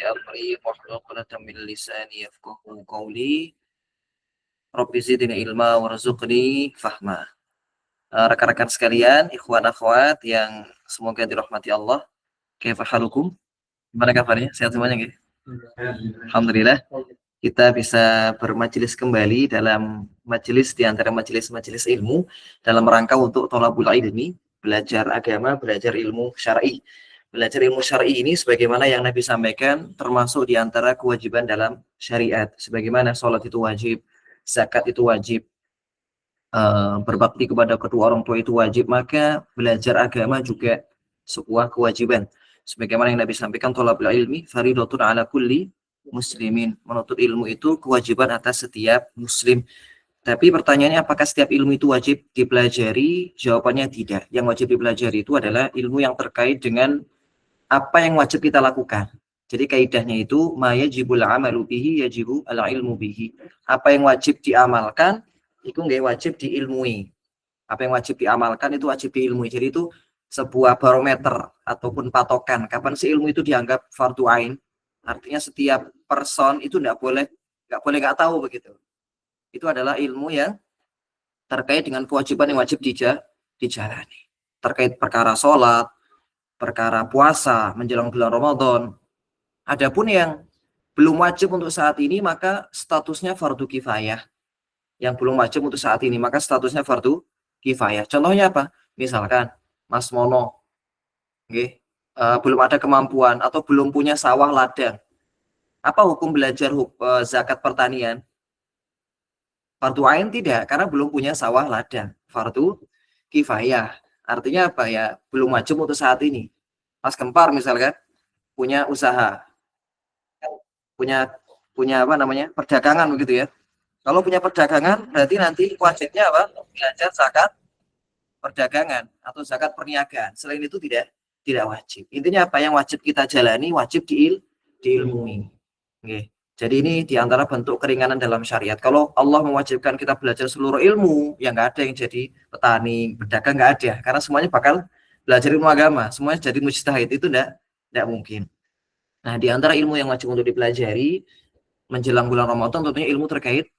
أمري واحلل عقدة من لساني يفقهوا قولي Rabbi zidni ilma warzuqni fahma. Rekan-rekan sekalian, ikhwan akhwat yang semoga dirahmati Allah. Kaifa halukum? Gimana kabarnya? Sehat semuanya nggih? Alhamdulillah. Kita bisa bermajelis kembali dalam majelis di antara majelis-majelis ilmu dalam rangka untuk thalabul ilmi, belajar agama, belajar ilmu syar'i. Belajar ilmu syar'i ini sebagaimana yang Nabi sampaikan termasuk di antara kewajiban dalam syariat. Sebagaimana sholat itu wajib, zakat itu wajib, berbakti kepada kedua orang tua itu wajib, maka belajar agama juga sebuah kewajiban. Sebagaimana yang Nabi sampaikan, thalabul ilmi fardhatun ala kulli muslimin. Menuntut ilmu itu kewajiban atas setiap muslim. Tapi pertanyaannya, apakah setiap ilmu itu wajib dipelajari? Jawabannya tidak. Yang wajib dipelajari itu adalah ilmu yang terkait dengan apa yang wajib kita lakukan. Jadi kaidahnya itu ma yajibul amalu bihi yajibu al ilmu bihi. Apa yang wajib diamalkan itu nggak wajib diilmui. Apa yang wajib diamalkan itu wajib diilmui. Jadi itu sebuah barometer ataupun patokan kapan sih ilmu itu dianggap fardu ain. Artinya setiap person itu nggak boleh nggak tahu begitu. Itu adalah ilmu yang terkait dengan kewajiban yang wajib dijalani. Terkait perkara sholat, perkara puasa menjelang bulan Ramadan. Adapun yang belum wajib untuk saat ini maka statusnya fardu kifayah. Yang belum wajib untuk saat ini maka statusnya fardu kifayah. Contohnya apa? Misalkan Mas Mono, okay, belum ada kemampuan atau belum punya sawah ladang. Apa hukum belajar zakat pertanian? Fardu ain tidak, karena belum punya sawah ladang. Fardu kifayah. Artinya apa ya? Belum wajib untuk saat ini. Mas Kempar misalkan punya usaha, punya apa namanya, perdagangan begitu ya. Kalau punya perdagangan berarti nanti wajibnya apa? Belajar zakat perdagangan atau zakat perniagaan. Selain itu tidak wajib. Intinya apa yang wajib kita jalani wajib diilmui. Okay. Jadi ini diantara bentuk keringanan dalam syariat. Kalau Allah mewajibkan kita belajar seluruh ilmu, ya nggak ada yang jadi petani, pedagang, nggak ada. Karena semuanya bakal belajar ilmu agama. Semuanya jadi mujtahid, itu tidak mungkin. Nah, diantara ilmu yang wajib untuk dipelajari menjelang bulan Ramadan tentunya ilmu terkait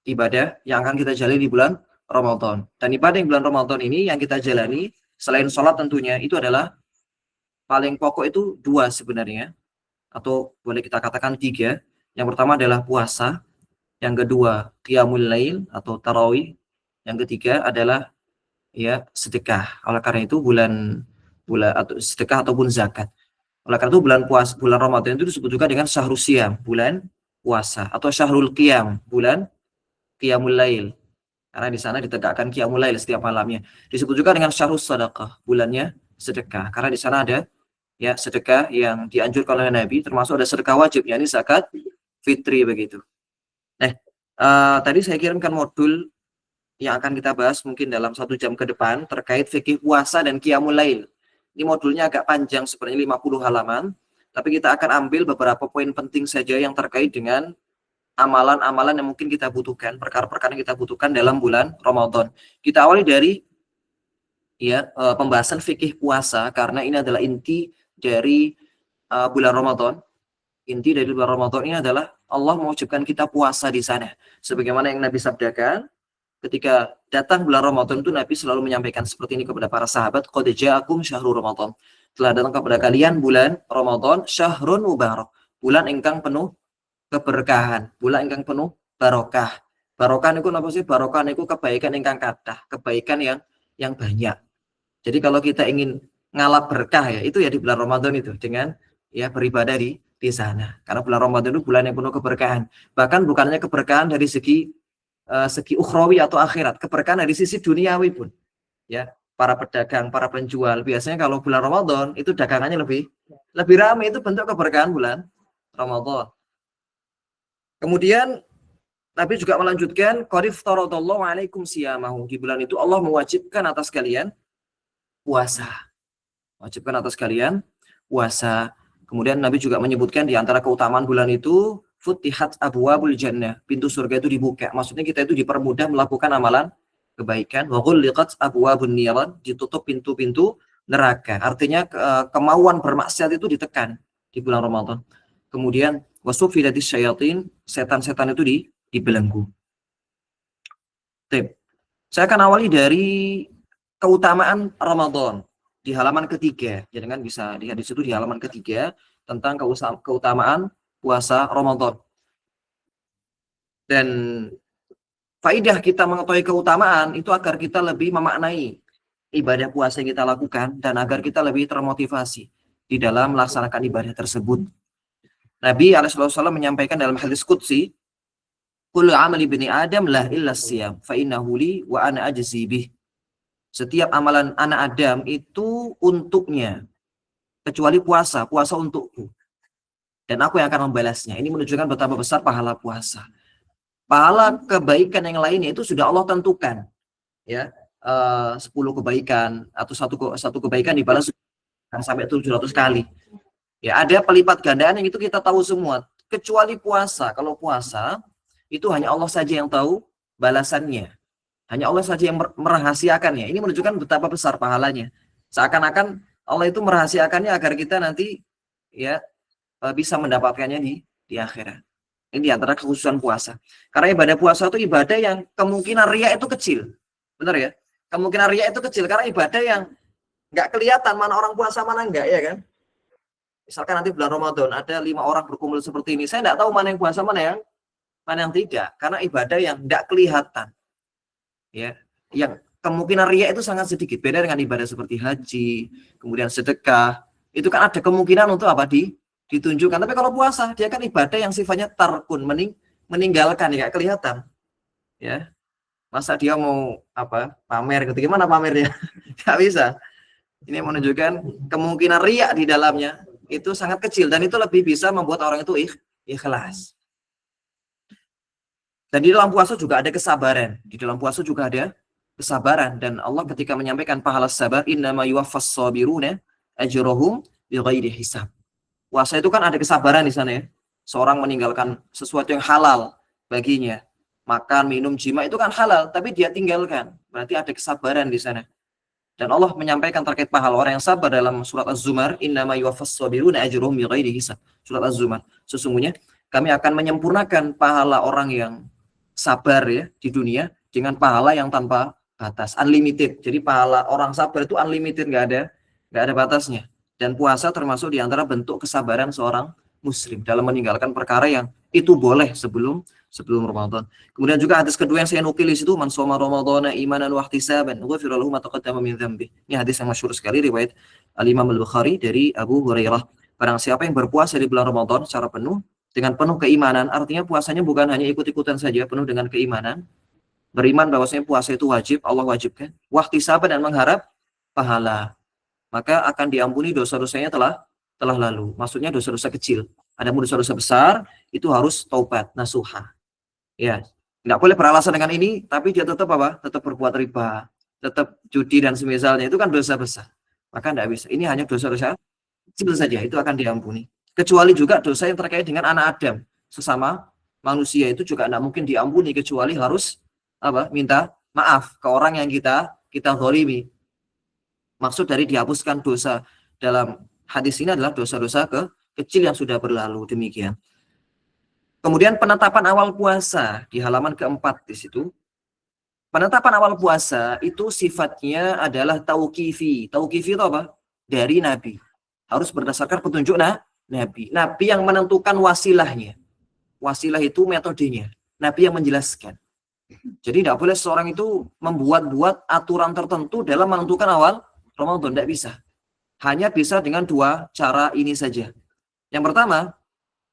ibadah yang akan kita jalani di bulan Ramadan. Dan ibadah yang bulan Ramadan ini yang kita jalani selain sholat tentunya itu adalah paling pokok itu dua sebenarnya, atau boleh kita katakan tiga. Yang pertama adalah puasa, yang kedua qiyamul lail atau tarawih, yang ketiga adalah ya sedekah. Oleh karena itu bulan atau sedekah ataupun zakat. Oleh karena itu bulan Ramadan itu disebut juga dengan syahrul siyam, bulan puasa, atau syahrul qiyam, bulan qiyamul lail. Karena di sana ditegakkan qiyamul lail setiap malamnya. Disebut juga dengan syahrul sedekah, bulannya sedekah. Karena di sana ada ya sedekah yang dianjurkan oleh Nabi, termasuk ada sedekah wajib, yakni zakat fitri begitu. Tadi saya kirimkan modul yang akan kita bahas mungkin dalam 1 jam ke depan terkait fikih puasa dan qiyamul lail. Ini modulnya agak panjang sebenarnya 50 halaman, tapi kita akan ambil beberapa poin penting saja yang terkait dengan amalan-amalan yang mungkin kita butuhkan, perkara-perkara yang kita butuhkan dalam bulan Ramadan. Kita awali dari ya pembahasan fikih puasa karena ini adalah inti dari bulan Ramadan. Inti dari bulan Ramadan ini adalah Allah mewajibkan kita puasa di sana. Sebagaimana yang Nabi sabdakan, ketika datang bulan Ramadan itu Nabi selalu menyampaikan seperti ini kepada para sahabat, qad ja'akum syahrul Ramadan. Telah datang kepada kalian bulan Ramadan, syahrun mubarak, bulan ingkang penuh keberkahan, bulan ingkang penuh barokah. Barokah niku napa sih? Barokah niku kebaikan ingkang kathah, kebaikan yang banyak. Jadi kalau kita ingin ngalap berkah ya, itu ya di bulan Ramadan itu dengan ya beribadah di sana. Karena bulan Ramadan itu bulan yang penuh keberkahan. Bahkan bukan hanya keberkahan dari segi ukhrawi atau akhirat, keberkahan dari sisi duniawi pun. Ya, para pedagang, para penjual biasanya kalau bulan Ramadan itu dagangannya lebih ramai, itu bentuk keberkahan bulan Ramadan. Kemudian Nabi juga melanjutkan qad faradallahu alaikum siyamahu. Di bulan itu Allah mewajibkan atas kalian puasa. Wajibkan atas kalian puasa. Kemudian Nabi juga menyebutkan di antara keutamaan bulan itu futihat abwabul jannah, pintu surga itu dibuka. Maksudnya kita itu dipermudah melakukan amalan kebaikan. Wa ghulliqat abwabun niran, ditutup pintu-pintu neraka. Artinya kemauan bermaksiat itu ditekan di bulan Ramadan. Kemudian wasufidatis syayatin, setan-setan itu dibelenggu. Tip. Saya akan awali dari keutamaan Ramadan di halaman ketiga. Jadi kan bisa lihat di situ di halaman ketiga tentang keutamaan puasa Ramadan. Dan faidah kita mengetahui keutamaan itu agar kita lebih memaknai ibadah puasa yang kita lakukan dan agar kita lebih termotivasi di dalam melaksanakan ibadah tersebut. Nabi SAW menyampaikan dalam hadis qudsi, kullu amali bani Adam la illa siyam fa innahu li wa ana ajzi bih. Setiap amalan anak Adam itu untuknya kecuali puasa, puasa untukku. Dan aku yang akan membalasnya. Ini menunjukkan betapa besar pahala puasa. Pahala kebaikan yang lainnya itu sudah Allah tentukan. Ya, 10 kebaikan atau satu kebaikan dibalas sampai 700 kali. Ya, ada pelipat gandaan yang itu kita tahu semua. Kecuali puasa. Kalau puasa itu hanya Allah saja yang tahu balasannya. Hanya Allah saja yang merahasiakannya. Ini menunjukkan betapa besar pahalanya. Seakan-akan Allah itu merahasiakannya agar kita nanti ya bisa mendapatkannya di akhirat. Ini antara kekhususan puasa. Karena ibadah puasa itu ibadah yang kemungkinan riya itu kecil. Benar ya? Kemungkinan riya itu kecil karena ibadah yang nggak kelihatan mana orang puasa mana enggak, ya kan? Misalkan nanti bulan Ramadan ada 5 orang berkumpul seperti ini. Saya nggak tahu mana yang puasa mana yang tidak. Karena ibadah yang nggak kelihatan. Ya, yang kemungkinan riya itu sangat sedikit. Beda dengan ibadah seperti haji, kemudian sedekah. Itu kan ada kemungkinan untuk apa? Ditunjukkan. Tapi kalau puasa, dia kan ibadah yang sifatnya tarkun, meninggalkan, ya kelihatan. Ya, masa dia mau apa? Pamer gitu? Gimana pamernya? Gak bisa. Ini menunjukkan kemungkinan riya di dalamnya itu sangat kecil dan itu lebih bisa membuat orang itu ikhlas. Dan di dalam puasa juga ada kesabaran. Di dalam puasa juga ada kesabaran. Dan Allah ketika menyampaikan pahala sabar, innama yuwaffas sabiruna ajrahum bighairi hisab. Puasa itu kan ada kesabaran di sana ya. Seorang meninggalkan sesuatu yang halal baginya. Makan, minum, jima itu kan halal, tapi dia tinggalkan. Berarti ada kesabaran di sana. Dan Allah menyampaikan terkait pahala orang yang sabar dalam surat Az-Zumar, innama yuwaffas sabiruna ajrahum bighairi hisab. Surat Az-Zumar. Sesungguhnya kami akan menyempurnakan pahala orang yang sabar ya di dunia dengan pahala yang tanpa batas, unlimited. Jadi pahala orang sabar itu unlimited, nggak ada batasnya. Dan puasa termasuk di antara bentuk kesabaran seorang muslim dalam meninggalkan perkara yang itu boleh sebelum Ramadan. Kemudian juga hadis kedua yang saya nukil di situ, man shoma ramadhana imanan wa ihtisaban ghufira lahu ma taqaddama min dzambi. Ini hadis yang masyhur sekali riwayat Al-Imam Al-Bukhari dari Abu Hurairah. Barang siapa yang berpuasa di bulan Ramadan secara penuh dengan penuh keimanan, artinya puasanya bukan hanya ikut-ikutan saja, penuh dengan keimanan, beriman bahwasanya puasa itu wajib, Allah wajibkan, wahtisaban dan mengharap pahala, maka akan diampuni dosa-dosanya telah lalu. Maksudnya dosa-dosa kecil. Adapun dosa-dosa besar itu harus taubat nasuha. Ya, nggak boleh beralasan dengan ini, tapi dia tetap apa? Tetap berbuat riba, tetap judi dan semisalnya, itu kan dosa besar. Maka nggak bisa. Ini hanya dosa-dosa kecil saja, itu akan diampuni. Kecuali juga dosa yang terkait dengan anak Adam, sesama manusia itu juga tidak mungkin diampuni kecuali harus apa? Minta maaf ke orang yang kita zalimi. Maksud dari dihapuskan dosa dalam hadis ini adalah dosa-dosa kecil yang sudah berlalu, demikian. Kemudian penetapan awal puasa di halaman keempat di situ. Penetapan awal puasa itu sifatnya adalah tauqifi. Tauqifi itu apa? Dari Nabi. Harus berdasarkan petunjuk Nabi. Nabi yang menentukan wasilahnya. Wasilah itu metodenya. Nabi yang menjelaskan. Jadi tidak boleh seorang itu membuat-buat aturan tertentu dalam menentukan awal Ramadan. Tidak bisa. Hanya bisa dengan 2 cara ini saja. Yang pertama,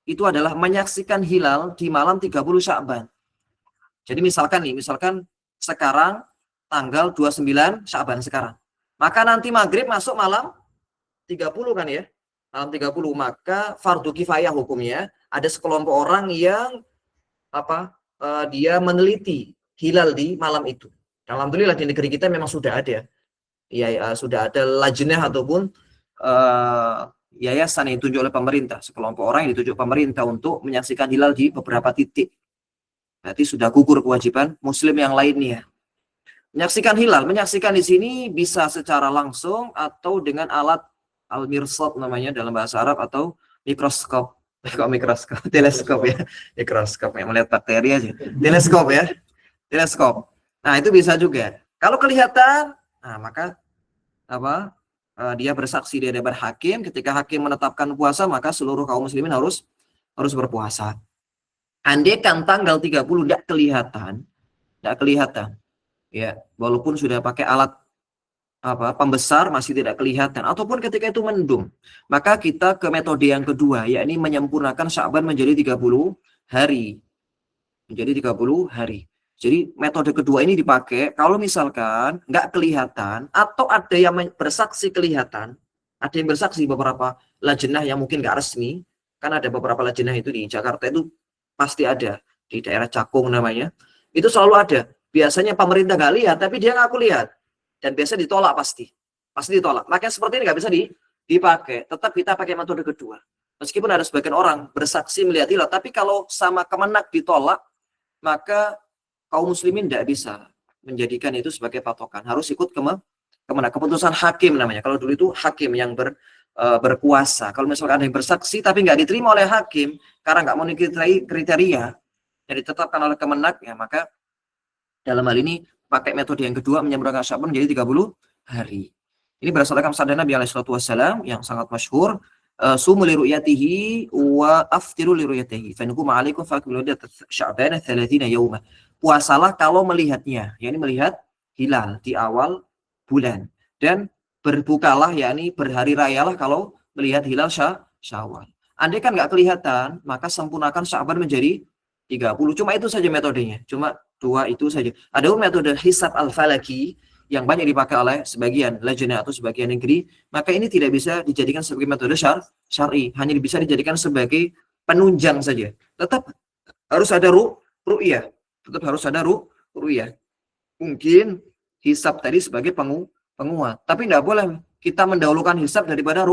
itu adalah menyaksikan hilal di malam 30 Sya'ban. Jadi misalkan sekarang tanggal 29 Sya'ban sekarang. Maka nanti maghrib masuk malam 30 kan ya. Malam 30, maka fardu kifayah hukumnya, ada sekelompok orang yang dia meneliti hilal di malam itu. Alhamdulillah di negeri kita memang sudah ada. Ya, sudah ada lajnah ataupun yayasan yang ditunjuk oleh pemerintah, sekelompok orang yang ditunjuk pemerintah untuk menyaksikan hilal di beberapa titik. Berarti sudah gugur kewajiban muslim yang lainnya. Menyaksikan hilal, menyaksikan di sini bisa secara langsung atau dengan alat al-mirsad namanya dalam bahasa Arab atau mikroskop. Kok mikroskop? Teleskop ya. Mikroskop yang melihat bakteri aja. Teleskop ya. Teleskop. Nah, itu bisa juga. Kalau kelihatan, nah maka apa? Dia bersaksi di hadapan hakim. Ketika hakim menetapkan puasa, maka seluruh kaum muslimin harus berpuasa. Andaikan tanggal 30 tidak kelihatan. Ya, walaupun sudah pakai alat pembesar masih tidak kelihatan, ataupun ketika itu mendung, maka kita ke metode yang kedua, yakni menyempurnakan Sya'ban menjadi 30 hari. Menjadi 30 hari. Jadi metode kedua ini dipakai kalau misalkan nggak kelihatan atau ada yang bersaksi kelihatan, ada yang bersaksi beberapa lajnah yang mungkin nggak resmi, kan ada beberapa lajnah itu di Jakarta itu pasti ada, di daerah Cakung namanya, itu selalu ada. Biasanya pemerintah nggak lihat, tapi dia ngaku lihat. Dan biasa ditolak pasti ditolak. Makanya seperti ini nggak bisa dipakai. Tetap kita pakai metode kedua. Meskipun ada sebagian orang bersaksi melihat hilal, tapi kalau sama Kemenak ditolak, maka kaum muslimin tidak bisa menjadikan itu sebagai patokan. Harus ikut Kemenak. Keputusan hakim namanya. Kalau dulu itu hakim yang berkuasa. Kalau misalkan ada yang bersaksi tapi nggak diterima oleh hakim karena nggak memenuhi kriteria yang ditetapkan oleh Kemenak, ya maka dalam hal ini pakai metode yang kedua, menyempurnakan Sya'ban menjadi 30 hari. Ini berdasarkan sabda Nabi SAW yang sangat masyhur, sumu li ru'yatihi wa aftiru li ru'yatihi fa innakum 'alaikum fa'akmilu Sya'bana 30 yauma. Puasalah kalau melihatnya, yakni melihat hilal di awal bulan, dan berbukalah, yakni berhari rayalah kalau melihat hilal Syawal. Andai kan nggak kelihatan, maka sempurnakan Sya'ban menjadi 30. Cuma itu saja metodenya. Cuma dua itu saja. Ada metode hisab al-falaki yang banyak dipakai oleh sebagian lajnah atau sebagian negeri, maka ini tidak bisa dijadikan sebagai metode syar'i, hanya bisa dijadikan sebagai penunjang saja. Tetap harus ada ru'yah. Tetap harus ada ru'yah. Mungkin hisab tadi sebagai penguat, tapi tidak boleh kita mendahulukan hisab daripada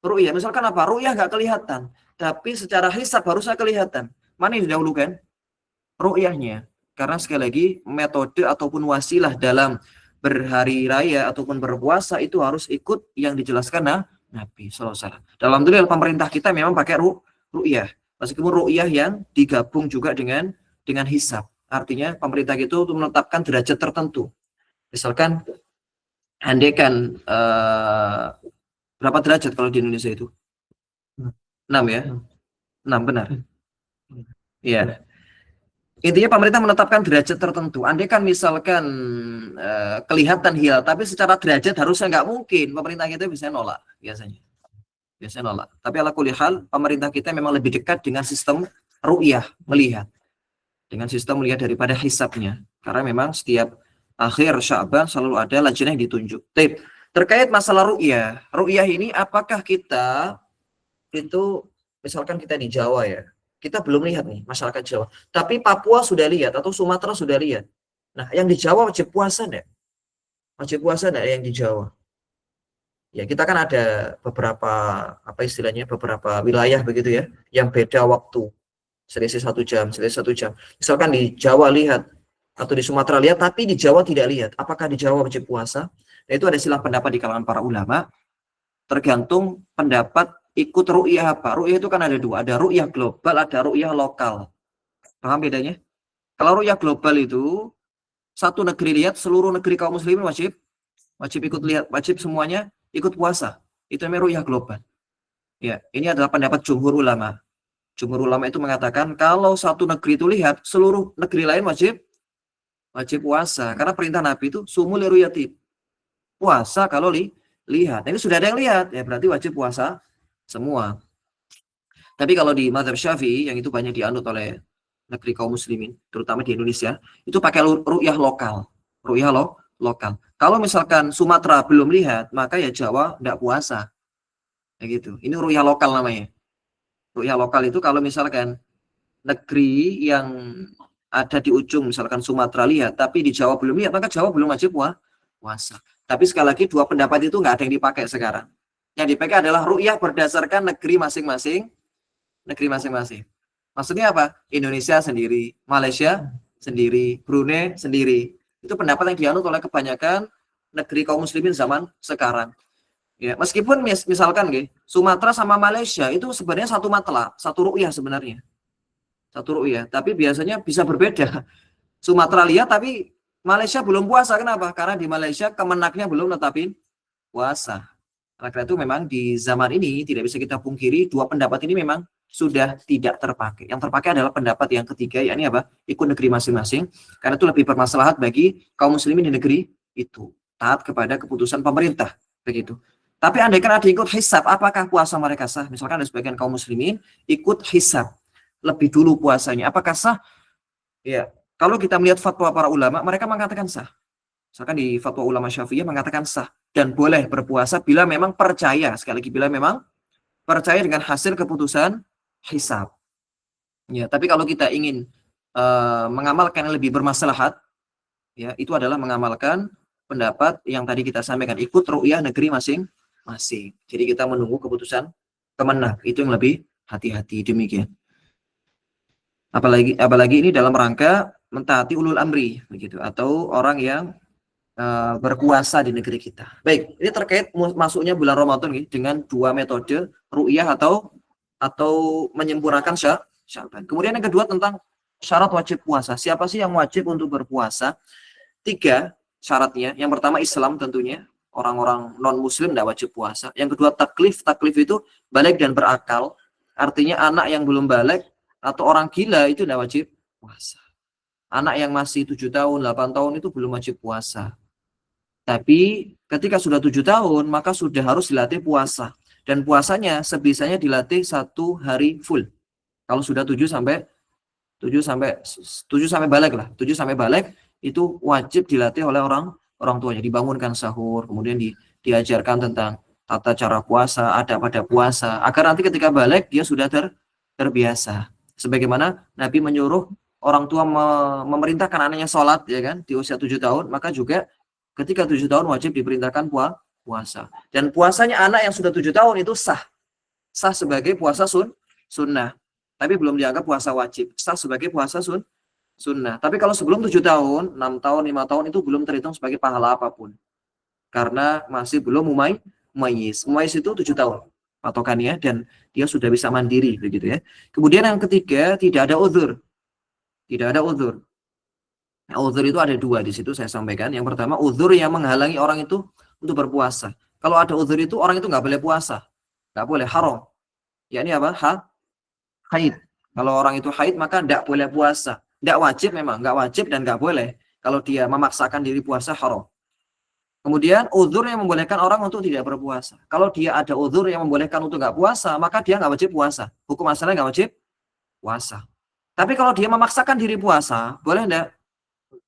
ru'yah. Misalkan apa? Ru'yah nggak kelihatan, tapi secara hisab harusnya kelihatan. Mana yang didahulukan? Ru'yahnya. Karena sekali lagi metode ataupun wasilah dalam berhari raya ataupun berpuasa itu harus ikut yang dijelaskan Nabi SAW. Dalam dalil pemerintah kita memang pakai ru'yah. Meskipun ru'yah yang digabung juga dengan hisab. Artinya pemerintah itu menetapkan derajat tertentu. Misalkan andaikan berapa derajat kalau di Indonesia itu? 6 ya? 6 benar. Iya. Intinya pemerintah menetapkan derajat tertentu. Andai kan misalkan kelihatan hilal, tapi secara derajat harusnya nggak mungkin. Pemerintah kita bisa nolak biasanya. Biasanya nolak. Tapi ala kulli hal, pemerintah kita memang lebih dekat dengan sistem ru'yah, melihat. Dengan sistem melihat daripada hisabnya. Karena memang setiap akhir Sya'ban selalu ada lajnah yang ditunjuk. Terkait masalah ru'yah. Ru'yah ini apakah kita itu, misalkan kita di Jawa ya, kita belum lihat nih masyarakat Jawa, tapi Papua sudah lihat atau Sumatera sudah lihat. Nah, yang di Jawa wajib puasa enggak? Wajib puasa enggak yang di Jawa? Ya, kita kan ada beberapa istilahnya beberapa wilayah begitu ya, yang beda waktu, selisih 1 jam, selisih 1 jam. Misalkan di Jawa lihat atau di Sumatera lihat, tapi di Jawa tidak lihat. Apakah di Jawa wajib puasa? Nah, itu ada silang pendapat di kalangan para ulama. Tergantung pendapat ikut ru'yah apa. Ru'yah itu kan ada dua. Ada ru'yah global, ada ru'yah lokal. Paham bedanya? Kalau ru'yah global itu, satu negeri lihat, seluruh negeri kaum muslimin wajib ikut lihat. Wajib semuanya ikut puasa. Itu namanya ru'yah global. Ya, ini adalah pendapat jumhur ulama. Jumhur ulama itu mengatakan, kalau satu negeri itu lihat, seluruh negeri lain wajib puasa. Karena perintah Nabi itu, sumu li ru'yati. Puasa kalau lihat. Ini sudah ada yang lihat, ya berarti wajib puasa semua. Tapi kalau di mazhab Syafi'i yang itu banyak dianut oleh negeri kaum muslimin, terutama di Indonesia, itu pakai ru'yah lokal. Ru'yah lokal. Kalau misalkan Sumatera belum lihat, maka ya Jawa tidak puasa. Kayak gitu. Ini ru'yah lokal namanya. Ru'yah lokal itu kalau misalkan negeri yang ada di ujung misalkan Sumatera lihat, tapi di Jawa belum lihat, maka Jawa belum wajib puasa. Tapi sekali lagi dua pendapat itu nggak ada yang dipakai sekarang. Yang dipakai adalah ru'yah berdasarkan negeri masing-masing. Maksudnya apa? Indonesia sendiri, Malaysia sendiri, Brunei sendiri. Itu pendapat yang dianut oleh kebanyakan negeri kaum muslimin zaman sekarang. Ya, meskipun misalkan nggih, Sumatera sama Malaysia itu sebenarnya satu matla, satu ru'yah sebenarnya. Satu ru'yah, tapi biasanya bisa berbeda. Sumatera lihat tapi Malaysia belum puasa. Kenapa? Karena di Malaysia kemenaknya belum netapin puasa. Karena itu memang di zaman ini tidak bisa kita pungkiri dua pendapat ini memang sudah tidak terpakai. Yang terpakai adalah pendapat yang ketiga, yakni apa? Ikut negeri masing-masing. Karena itu lebih bermaslahat bagi kaum muslimin di negeri itu. Taat kepada keputusan pemerintah. Begitu. Tapi andai kan ada ikut hisab, apakah puasa mereka sah? Misalkan ada sebagian kaum muslimin ikut hisab. Lebih dulu puasanya. Apakah sah? Ya. Kalau kita melihat fatwa para ulama, mereka mengatakan sah. Misalkan di fatwa ulama Syafi'iyah mengatakan sah dan boleh berpuasa bila memang percaya, sekali lagi bila memang percaya dengan hasil keputusan hisab. Ya, tapi kalau kita ingin mengamalkan yang lebih bermaslahat, ya itu adalah mengamalkan pendapat yang tadi kita sampaikan, ikut ru'yah negeri masing-masing. Jadi kita menunggu keputusan Kemenak, itu yang lebih hati-hati, demikian. Apalagi ini dalam rangka mentaati ulul amri begitu, atau orang yang berkuasa di negeri kita. Baik, ini terkait masuknya bulan Ramadan nih, dengan dua metode ru'yah atau menyempurnakan Sya'ban. Kemudian yang kedua tentang syarat wajib puasa. Siapa sih yang wajib untuk berpuasa? 3 syaratnya. Yang pertama Islam tentunya. Orang-orang non-muslim tidak wajib puasa. Yang kedua taklif. Taklif itu balik dan berakal. Artinya anak yang belum balik atau orang gila itu tidak wajib puasa. Anak yang masih 7 tahun, 8 tahun itu belum wajib puasa. Tapi ketika sudah 7 tahun, maka sudah harus dilatih puasa. Dan puasanya sebisanya dilatih 1 hari full. Kalau sudah 7 sampai balik lah. 7 sampai balik itu wajib dilatih oleh orang tuanya. Dibangunkan sahur, kemudian diajarkan tentang tata cara puasa, ada pada puasa. Agar nanti ketika balik dia sudah terbiasa. Sebagaimana Nabi menyuruh orang tua memerintahkan anaknya sholat, ya kan, di usia 7 tahun, maka juga ketika 7 tahun wajib diperintahkan puasa. Dan puasanya anak yang sudah 7 tahun itu sah. Sah sebagai puasa sunnah. Tapi belum dianggap puasa wajib. Sah sebagai puasa sunnah. Tapi kalau sebelum 7 tahun, 6 tahun, 5 tahun itu belum terhitung sebagai pahala apapun. Karena masih belum mumayyiz. Mumayyiz itu 7 tahun patokannya, dan dia sudah bisa mandiri begitu ya. Kemudian yang ketiga, tidak ada uzur. Tidak ada uzur. Nah, uzur itu ada 2 di situ saya sampaikan. Yang pertama, uzur yang menghalangi orang itu untuk berpuasa. Kalau ada uzur itu orang itu nggak boleh puasa, nggak boleh, haram. Ya ini apa? Haid. Kalau orang itu haid maka nggak boleh puasa. Nggak wajib memang, nggak wajib dan nggak boleh. Kalau dia memaksakan diri puasa, haram. Kemudian uzur yang membolehkan orang untuk tidak berpuasa. Kalau dia ada uzur yang membolehkan untuk nggak puasa, maka dia nggak wajib puasa. Hukum asalnya nggak wajib puasa. Tapi kalau dia memaksakan diri puasa, boleh enggak?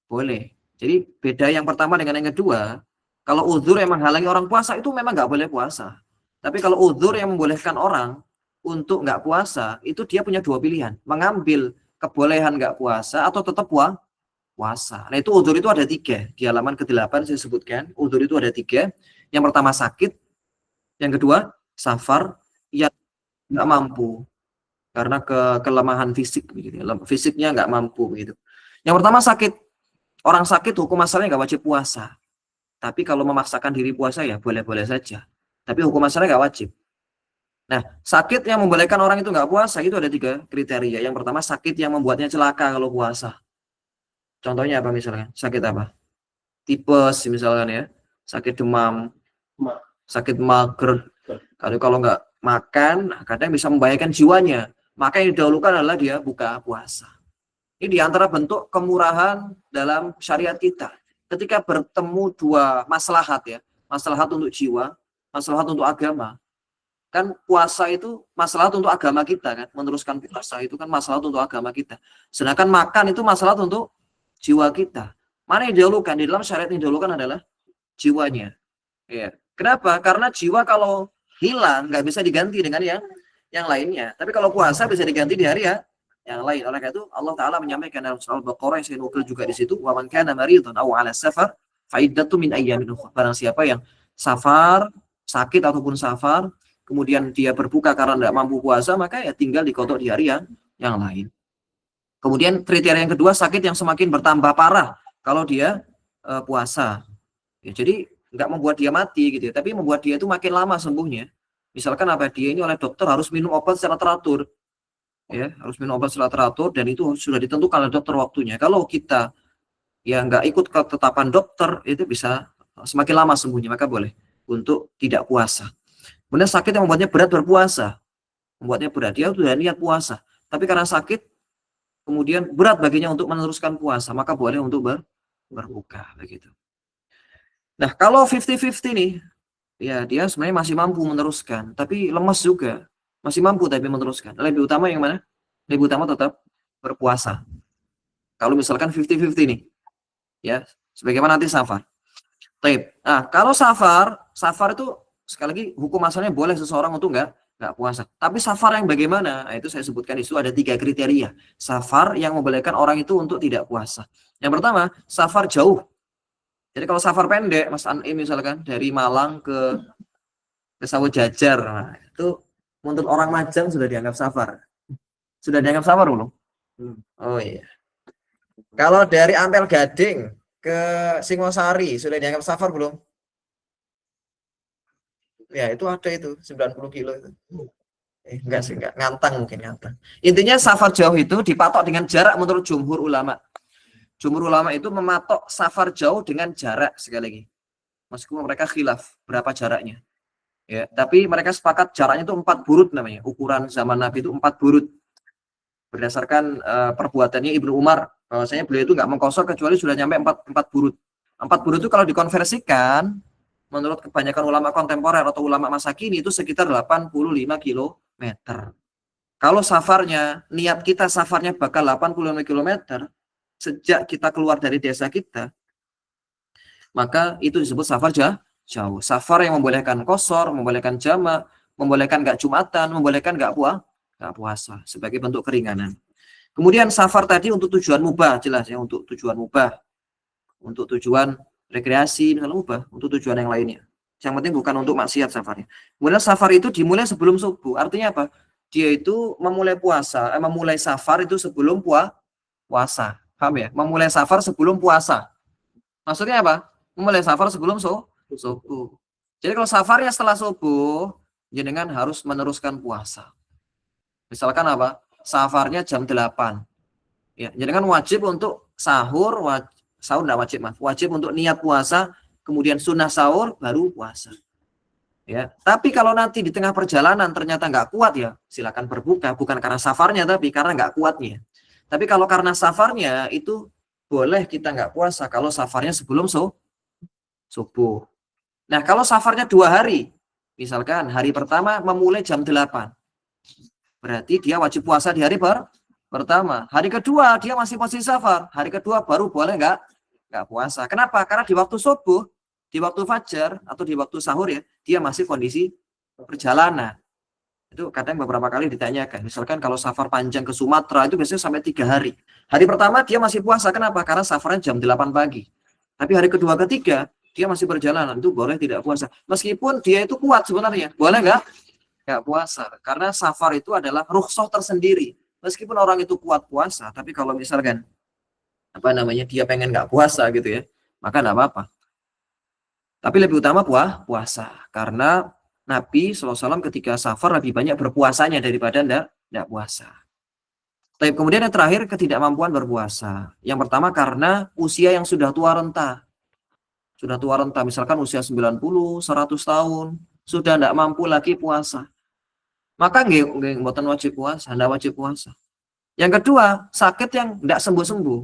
Boleh. Jadi beda yang pertama dengan yang kedua. Kalau uzur yang menghalangi orang puasa itu memang nggak boleh puasa. Tapi kalau uzur yang membolehkan orang untuk nggak puasa, itu dia punya 2 pilihan. Mengambil kebolehan nggak puasa atau tetap puasa. Nah itu uzur itu ada 3. Di halaman ke-8 saya sebutkan. Uzur itu ada 3. Yang pertama sakit. Yang kedua safar. Yang nggak mampu. Karena kelemahan fisik. Begitu. Fisiknya nggak mampu. Begitu. Yang pertama sakit. Orang sakit hukum asalnya nggak wajib puasa. Tapi kalau memaksakan diri puasa ya boleh-boleh saja. Tapi hukum asalnya nggak wajib. Nah, sakit yang membolehkan orang itu nggak puasa itu ada 3 kriteria. Yang pertama sakit yang membuatnya celaka kalau puasa. Contohnya apa misalnya? Sakit apa? Tipes misalkan ya. Sakit demam. Sakit mager. Kalau nggak makan, kadang bisa membahayakan jiwanya. Maka yang didahulukan adalah dia buka puasa. Ini diantara bentuk kemurahan dalam syariat kita. Ketika bertemu 2 maslahat ya, maslahat untuk jiwa, maslahat untuk agama. Kan puasa itu maslahat untuk agama kita kan, meneruskan puasa itu kan maslahat untuk agama kita. Sedangkan makan itu maslahat untuk jiwa kita. Mana yang didahulukan? Di dalam syariat yang didahulukan adalah jiwanya. Ya. Kenapa? Karena jiwa kalau hilang nggak bisa diganti dengan yang lainnya. Tapi kalau puasa bisa diganti di hari yang lain. Oleh karena itu Allah Ta'ala menyampaikan dalam surah Al-Baqarah yang saya nukil juga di situ, wa man kana maridun aw 'ala safar fa iddatu min ayyamin ukhra. Barang siapa yang safar, sakit ataupun safar, kemudian dia berbuka karena tidak mampu puasa, maka ya tinggal dikodok di hari yang lain. Kemudian kriteria yang kedua, sakit yang semakin bertambah parah kalau dia puasa. Ya, jadi nggak membuat dia mati gitu ya, tapi membuat dia itu makin lama sembuhnya. Misalkan apa, dia ini oleh dokter harus minum obat secara teratur, ya harus minum obat secara teratur, dan itu sudah ditentukan oleh dokter waktunya. Kalau kita ya nggak ikut ketetapan dokter, itu bisa semakin lama sembuhnya, maka boleh untuk tidak puasa. Kemudian sakit yang membuatnya berat berpuasa, membuatnya berat, dia sudah niat puasa, tapi karena sakit kemudian berat baginya untuk meneruskan puasa, maka boleh untuk berbuka begitu. Nah, kalau 50-50 nih, ya dia sebenarnya masih mampu meneruskan, tapi lemas juga. Masih mampu tapi meneruskan. Lebih utama yang mana? Lebih utama tetap berpuasa. Kalau misalkan 50-50 nih, ya, sebagaimana nanti safar. Taib. Nah, kalau safar itu sekali lagi hukum asalnya boleh seseorang untuk nggak puasa. Tapi safar yang bagaimana? Nah, itu saya sebutkan itu ada 3 kriteria. Safar yang membolehkan orang itu untuk tidak puasa. Yang pertama, safar jauh. Jadi kalau safar pendek, Mas An'im misalkan dari Malang ke Sawah Jajar, nah, itu untuk orang Majang sudah dianggap safar. Sudah dianggap safar belum? Oh iya. Kalau dari Ampel Gading ke Singosari sudah dianggap safar belum? Ya itu ada itu 90 kilo itu. Enggak sih, enggak ngantang mungkin ngantang. Intinya safar jauh itu dipatok dengan jarak menurut jumhur ulama. Jumhur ulama itu mematok safar jauh dengan jarak sekali lagi. Meskipun mereka khilaf berapa jaraknya. Ya, tapi mereka sepakat jaraknya itu 4 burut namanya. Ukuran zaman Nabi itu 4 burut. Berdasarkan perbuatannya Ibnu Umar, bahwasanya beliau itu nggak mengkosor kecuali sudah nyampe 4 burut. 4 burut itu kalau dikonversikan menurut kebanyakan ulama kontemporer atau ulama masa kini itu sekitar 85 kilometer. Kalau safarnya, niat kita safarnya bakal 85 kilometer sejak kita keluar dari desa kita, maka itu disebut safar jauh. Safar yang membolehkan kosor, membolehkan jamak, membolehkan nggak jumatan, membolehkan nggak puasa sebagai bentuk keringanan. Kemudian safar tadi untuk tujuan mubah, jelas ya, untuk tujuan mubah, untuk tujuan rekreasi, misalnya mubah, untuk tujuan yang lainnya. Yang penting bukan untuk maksiat safarnya. Kemudian safar itu dimulai sebelum subuh. Artinya apa? Dia itu memulai puasa, memulai safar itu sebelum puasa. Paham ya? Memulai safar sebelum puasa. Maksudnya apa? Memulai safar sebelum subuh. Jadi kalau safarnya setelah subuh, jenengan harus meneruskan puasa. Misalkan apa? Safarnya jam 8. Ya, jenengan wajib untuk sahur, sahur enggak wajib, Mas. Wajib untuk niat puasa, kemudian sunnah sahur baru puasa. Ya, tapi kalau nanti di tengah perjalanan ternyata nggak kuat ya, silakan berbuka, bukan karena safarnya tapi karena nggak kuatnya. Tapi kalau karena safarnya itu boleh kita nggak puasa kalau safarnya sebelum subuh. Nah, kalau safarnya 2 hari, misalkan hari pertama memulai jam 8, berarti dia wajib puasa di hari pertama. Hari kedua dia masih posisi safar, hari kedua baru boleh nggak puasa. Kenapa? Karena di waktu subuh, di waktu fajar atau di waktu sahur ya, dia masih kondisi perjalanan. Itu kadang beberapa kali ditanyakan. Misalkan kalau safar panjang ke Sumatera itu biasanya sampai 3 hari. Hari pertama dia masih puasa. Kenapa? Karena safarnya jam 8 pagi. Tapi hari kedua, ketiga dia masih perjalanan. Itu boleh tidak puasa. Meskipun dia itu kuat sebenarnya. Boleh nggak puasa. Karena safar itu adalah rukhsah tersendiri. Meskipun orang itu kuat puasa. Tapi kalau misalkan dia pengen nggak puasa gitu ya. Maka nggak apa-apa. Tapi lebih utama puasa. Karena Nabi SAW ketika safar lebih banyak berpuasanya daripada tidak puasa. Tapi kemudian yang terakhir, ketidakmampuan berpuasa. Yang pertama karena usia yang sudah tua renta. Sudah tua renta, misalkan usia 90, 100 tahun, sudah tidak mampu lagi puasa. Maka nggak wajib puasa, tidak wajib puasa. Yang kedua, sakit yang tidak sembuh-sembuh.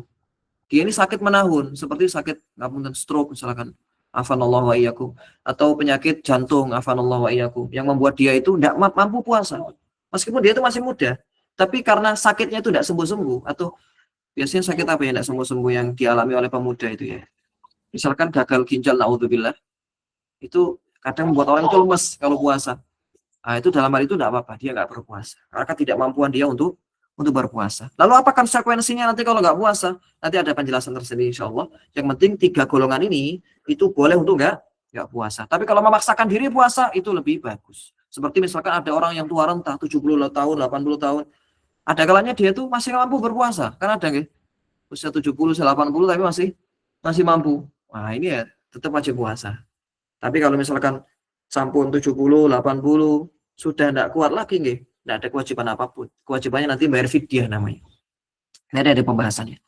Dia ini sakit menahun, seperti sakit stroke misalkan. Afanallahu wa iyyakum, atau penyakit jantung, afanallahu wa iyyakum, yang membuat dia itu tidak mampu puasa. Meskipun dia itu masih muda, tapi karena sakitnya itu tidak sembuh-sembuh, atau biasanya sakit apa yang tidak sembuh-sembuh yang dialami oleh pemuda itu ya. Misalkan gagal ginjal, naudzubillah, itu kadang membuat orang itu lemes kalau puasa. Nah, itu dalam hal itu tidak apa-apa, dia nggak berpuasa. Karena ketidakmampuan dia untuk berpuasa. Lalu apa konsekuensinya nanti kalau nggak puasa? Nanti ada penjelasan tersendiri insya Allah. Yang penting 3 golongan ini itu boleh untuk nggak puasa. Tapi kalau memaksakan diri puasa itu lebih bagus. Seperti misalkan ada orang yang tua renta 70 tahun, 80 tahun. Ada kalanya dia tuh masih mampu berpuasa. Kan ada nggak? Usia 70, 80 tapi masih mampu. Nah ini ya tetap wajib puasa. Tapi kalau misalkan sampun 70, 80 sudah tidak kuat lagi nggih, tidak ada kewajiban apapun. Kewajibannya nanti bayar fidyah namanya. Ini ada pembahasannya.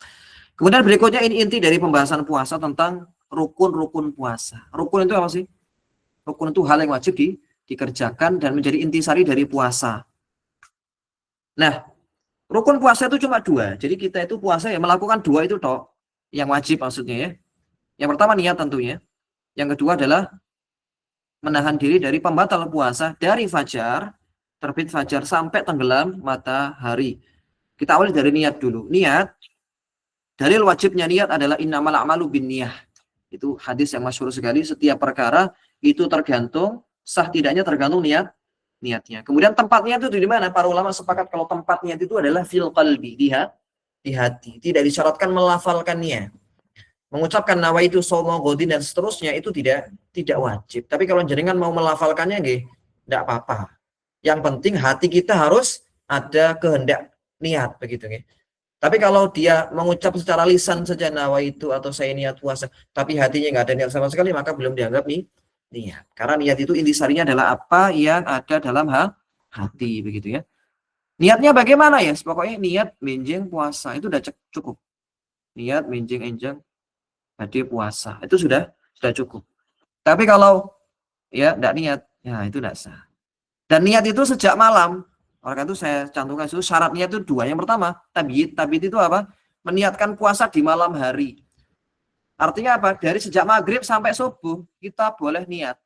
Kemudian berikutnya ini inti dari pembahasan puasa tentang rukun-rukun puasa. Rukun itu apa sih? Rukun itu hal yang wajib dikerjakan dan menjadi intisari dari puasa. Nah, rukun puasa itu cuma dua. Jadi kita itu puasa ya melakukan dua itu toh yang wajib maksudnya ya. Yang pertama niat tentunya. Yang kedua adalah menahan diri dari pembatal puasa dari fajar, terbit fajar sampai tenggelam matahari. Kita awali dari niat dulu. Niat, dalil wajibnya niat adalah innamal a'malu binniyah. Itu hadis yang masyhur sekali. Setiap perkara itu tergantung, sah tidaknya tergantung niatnya. Kemudian tempatnya itu di mana? Para ulama sepakat kalau tempat niat itu adalah fil qalbi, di hati. Tidak disyaratkan melafalkannya. Mengucapkan nawaitu shauma ghadin dan seterusnya itu tidak wajib. Tapi kalau jenengan mau melafalkannya nggih, enggak apa-apa. Yang penting hati kita harus ada kehendak niat begitu nggih. Tapi kalau dia mengucap secara lisan saja nawaitu atau saya niat puasa, tapi hatinya enggak ada niat sama sekali, maka belum dianggap niat. Karena niat itu intisarinya adalah apa yang ada dalam hati begitu ya. Niatnya bagaimana ya? Pokoknya niat menjeng puasa itu udah cukup. Niat menjeng enjeng hadir puasa itu sudah cukup. Tapi kalau ya tidak niat, ya itu tidak sah. Dan niat itu sejak malam. Oleh itu saya cantumkan itu syarat niat itu dua. Yang pertama, tabiyid itu apa? Meniatkan puasa di malam hari. Artinya apa? Dari sejak maghrib sampai subuh kita boleh niat.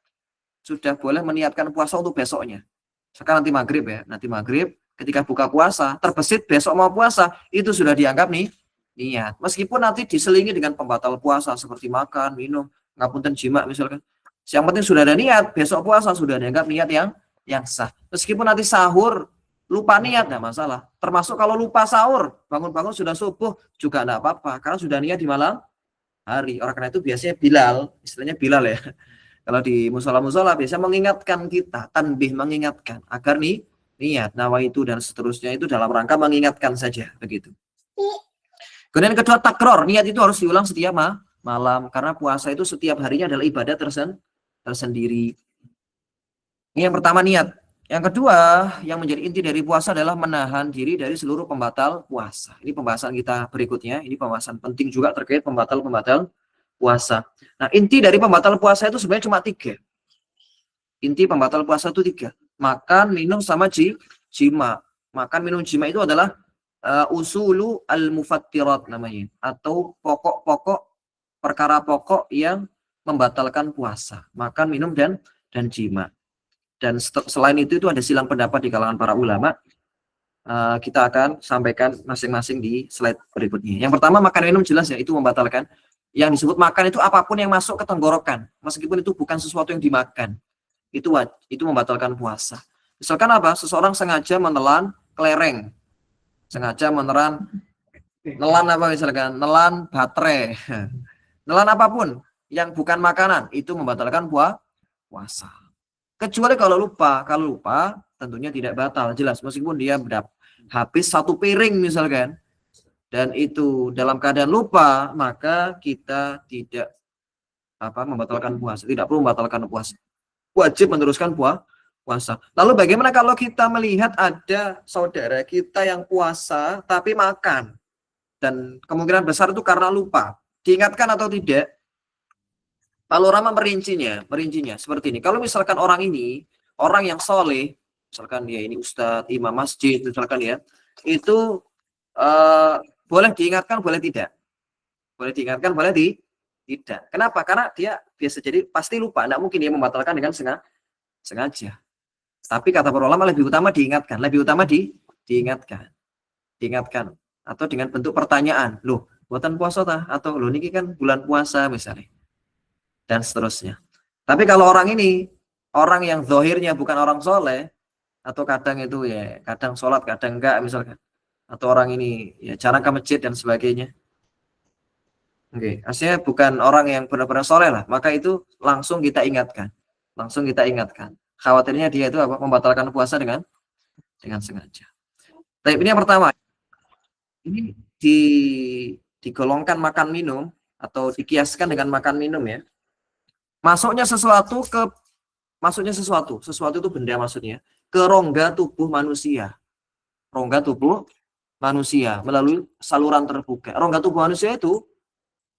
Sudah boleh meniatkan puasa untuk besoknya. Sekarang nanti maghrib ya, nanti maghrib ketika buka puasa terbesit besok mau puasa itu sudah dianggap niat. Meskipun nanti diselingi dengan pembatal puasa seperti makan, minum, ngapunten jima misalkan. Yang penting sudah ada niat, besok puasa sudah dianggap niat yang sah. Meskipun nanti sahur lupa niat enggak masalah. Termasuk kalau lupa sahur, bangun-bangun sudah subuh juga enggak apa-apa karena sudah niat di malam hari. Oleh karena itu biasanya Bilal, istilahnya Bilal ya. Kalau di musola-musola biasanya mengingatkan kita, tanbih mengingatkan agar niat, nawaitu dan seterusnya itu dalam rangka mengingatkan saja begitu. Kemudian kedua takror, niat itu harus diulang setiap malam karena puasa itu setiap harinya adalah ibadah tersendiri. Ini yang pertama niat. Yang kedua yang menjadi inti dari puasa adalah menahan diri dari seluruh pembatal puasa. Ini pembahasan kita berikutnya. Ini pembahasan penting juga terkait pembatal puasa. Nah inti dari pembatal puasa itu sebenarnya cuma 3. Inti pembatal puasa itu 3. Makan, minum, sama jima. Makan, minum, jima itu adalah usulu al-mufattirat namanya, atau pokok-pokok perkara pokok yang membatalkan puasa, makan, minum dan jima. Dan selain itu ada silang pendapat di kalangan para ulama. Kita akan sampaikan masing-masing di slide berikutnya. Yang pertama makan minum jelas ya itu membatalkan. Yang disebut makan itu apapun yang masuk ke tenggorokan, meskipun itu bukan sesuatu yang dimakan. Itu membatalkan puasa. Misalkan apa? Seseorang sengaja menelan kelereng. Sengaja nelan apa misalkan, nelan baterai, nelan apapun yang bukan makanan itu membatalkan puasa. Kecuali kalau lupa tentunya tidak batal jelas meskipun dia habis 1 piring misalkan dan itu dalam keadaan lupa maka kita tidak membatalkan puasa, tidak perlu membatalkan puasa, wajib meneruskan puasa. Lalu bagaimana kalau kita melihat ada saudara kita yang puasa tapi makan dan kemungkinan besar itu karena lupa, diingatkan atau tidak? Lalu ulama merincinya seperti ini. Kalau misalkan orang ini orang yang soleh, misalkan dia ini ustadz, imam masjid, misalkan ya, itu boleh diingatkan, boleh tidak? Boleh diingatkan, boleh tidak. Kenapa? Karena dia biasa jadi pasti lupa, tidak mungkin dia membatalkan dengan sengaja. Tapi kata para ulama lebih utama diingatkan, diingatkan atau dengan bentuk pertanyaan, loh, buatan puasa tah? Atau loh niki kan bulan puasa misalnya, dan seterusnya. Tapi kalau orang ini orang yang zahirnya bukan orang soleh, atau kadang itu ya kadang sholat kadang enggak misalkan, atau orang ini ya jarang ke masjid dan sebagainya, artinya bukan orang yang benar-benar soleh lah, maka itu langsung kita ingatkan. Khawatirnya dia itu membatalkan puasa dengan sengaja. Tapi ini yang pertama. Ini digolongkan makan minum atau dikiaskan dengan makan minum ya. Masuknya sesuatu sesuatu itu benda maksudnya, ke rongga tubuh manusia. Rongga tubuh manusia melalui saluran terbuka. Rongga tubuh manusia itu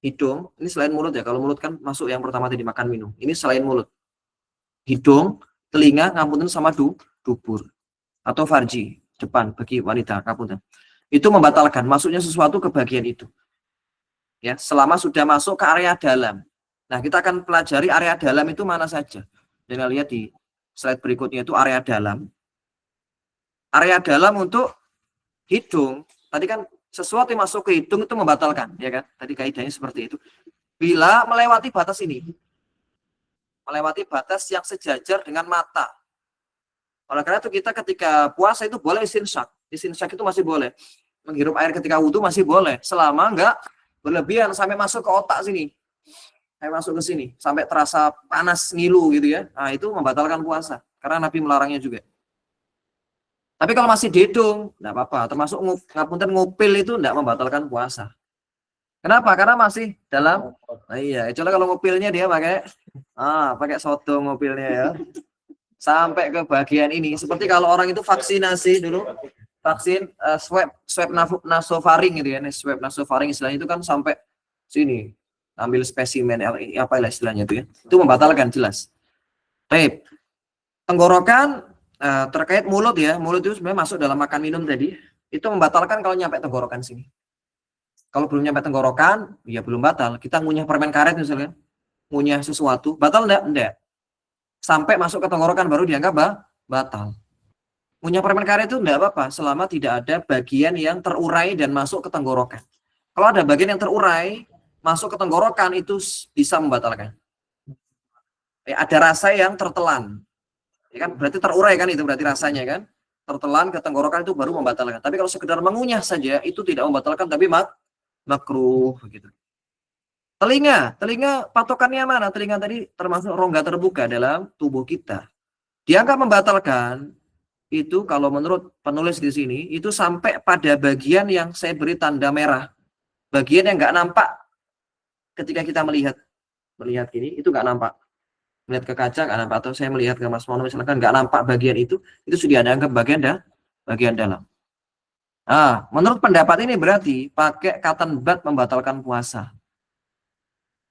hidung, ini selain mulut ya. Kalau mulut kan masuk yang pertama tadi makan minum. Ini selain mulut. Hidung, telinga, ngapunten sama dubur atau farji, depan bagi wanita, ngapunten. Itu membatalkan masuknya sesuatu ke bagian itu. Ya, selama sudah masuk ke area dalam. Nah, kita akan pelajari area dalam itu mana saja. Dengan lihat di slide berikutnya itu area dalam. Area dalam untuk hidung, tadi kan sesuatu yang masuk ke hidung itu membatalkan, ya kan? Tadi kaidahnya seperti itu. Bila melewati batas ini, melewati batas yang sejajar dengan mata. Oleh karena itu kita ketika puasa itu boleh istinsyak. Istinsyak itu masih boleh. Menghirup air ketika wudhu masih boleh, selama enggak berlebihan sampai masuk ke otak sini. Sampai masuk ke sini, sampai terasa panas ngilu gitu ya. Nah, itu membatalkan puasa karena Nabi melarangnya juga. Tapi kalau masih dedung, enggak apa-apa. Termasuk ngapunten ngupil itu enggak membatalkan puasa. Kenapa? Karena masih dalam. Nah, iya, kecuali kalau ngupilnya dia pakai soto ngupilnya ya. Sampai ke bagian ini. Seperti kalau orang itu vaksinasi dulu, vaksin swab nasofaring gitu ya. Swab nasofaring istilahnya itu kan sampai sini. Ambil spesimen apa istilahnya itu ya. Itu membatalkan jelas. Baik. Tenggorokan terkait mulut ya. Mulut itu sebenarnya masuk dalam makan minum tadi. Itu membatalkan kalau nyampe tenggorokan sini. Kalau belum nyampe tenggorokan, ya belum batal. Kita ngunyah permen karet misalnya, ngunyah sesuatu, batal enggak? Enggak. Sampai masuk ke tenggorokan baru dianggap batal. Ngunyah permen karet itu enggak apa-apa, selama tidak ada bagian yang terurai dan masuk ke tenggorokan. Kalau ada bagian yang terurai, masuk ke tenggorokan, itu bisa membatalkan. Ada rasa yang tertelan. Ya kan? Berarti terurai kan itu, berarti rasanya kan? Tertelan ke tenggorokan itu baru membatalkan. Tapi kalau sekedar mengunyah saja, itu tidak membatalkan, tapi makruh begitu. Telinga patokannya mana? Telinga tadi termasuk rongga terbuka dalam tubuh kita. Dianggap membatalkan itu kalau menurut penulis di sini itu sampai pada bagian yang saya beri tanda merah. Bagian yang nggak nampak ketika kita melihat ini itu nggak nampak. Melihat ke kaca nggak nampak, atau saya melihat ke Mas Mono misalkan nggak nampak bagian itu sudah dianggap bagian dalam. Nah, menurut pendapat ini berarti pakai cotton bud membatalkan puasa.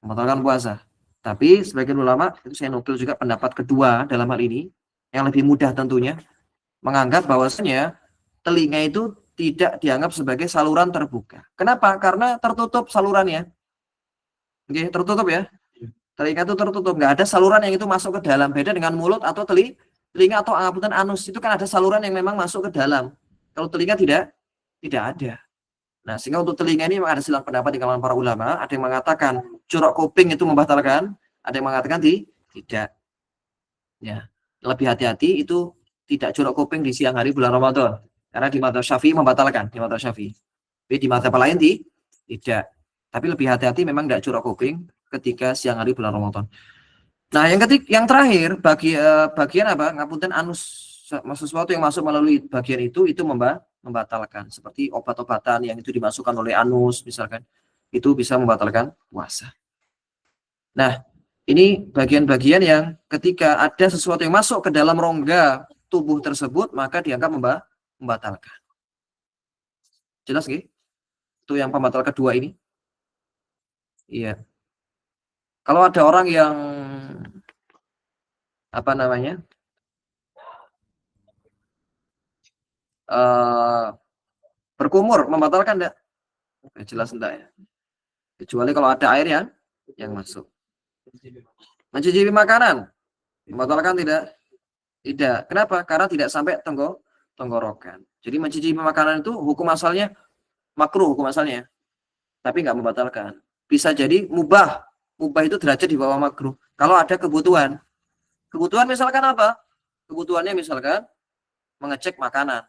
Membatalkan puasa. Tapi sebagian ulama, itu saya nukil juga pendapat kedua dalam hal ini, yang lebih mudah tentunya, menganggap bahwasanya telinga itu tidak dianggap sebagai saluran terbuka. Kenapa? Karena tertutup salurannya. Oke, tertutup ya. Telinga itu tertutup, nggak ada saluran yang itu masuk ke dalam. Beda dengan mulut atau telinga atau anus, itu kan ada saluran yang memang masuk ke dalam. Kalau telinga tidak ada. Nah, sehingga untuk telinga ini memang ada silang pendapat di kalangan para ulama. Ada yang mengatakan curok kuping itu membatalkan, ada yang mengatakan tidak. Ya, lebih hati-hati itu tidak curok kuping di siang hari bulan Ramadan. Karena di mazhab Syafi'i membatalkan, di mazhab Syafi'i. Tapi di mazhab lain tidak. Tapi lebih hati-hati memang tidak curok kuping ketika siang hari bulan Ramadan. Nah, yang terakhir bagian apa? Ngapunten anus, sesuatu yang masuk melalui bagian itu membatalkan, seperti obat-obatan yang itu dimasukkan oleh anus misalkan, itu bisa membatalkan puasa. Nah, ini bagian-bagian yang ketika ada sesuatu yang masuk ke dalam rongga tubuh tersebut maka dianggap membatalkan. Jelas nggih? Itu yang pembatal kedua ini. Iya. Kalau ada orang yang apa namanya? Berkumur membatalkan enggak? Jelas enggak ya. Kecuali kalau ada air yang masuk. Mencicipi makanan membatalkan tidak? Tidak. Kenapa? Karena tidak sampai tenggorokan. Jadi mencicipi makanan itu hukum asalnya makruh hukum asalnya. Tapi enggak membatalkan. Bisa jadi mubah. Mubah itu derajat di bawah makruh. Kalau ada kebutuhan. Kebutuhan misalkan apa? Kebutuhannya misalkan mengecek makanan.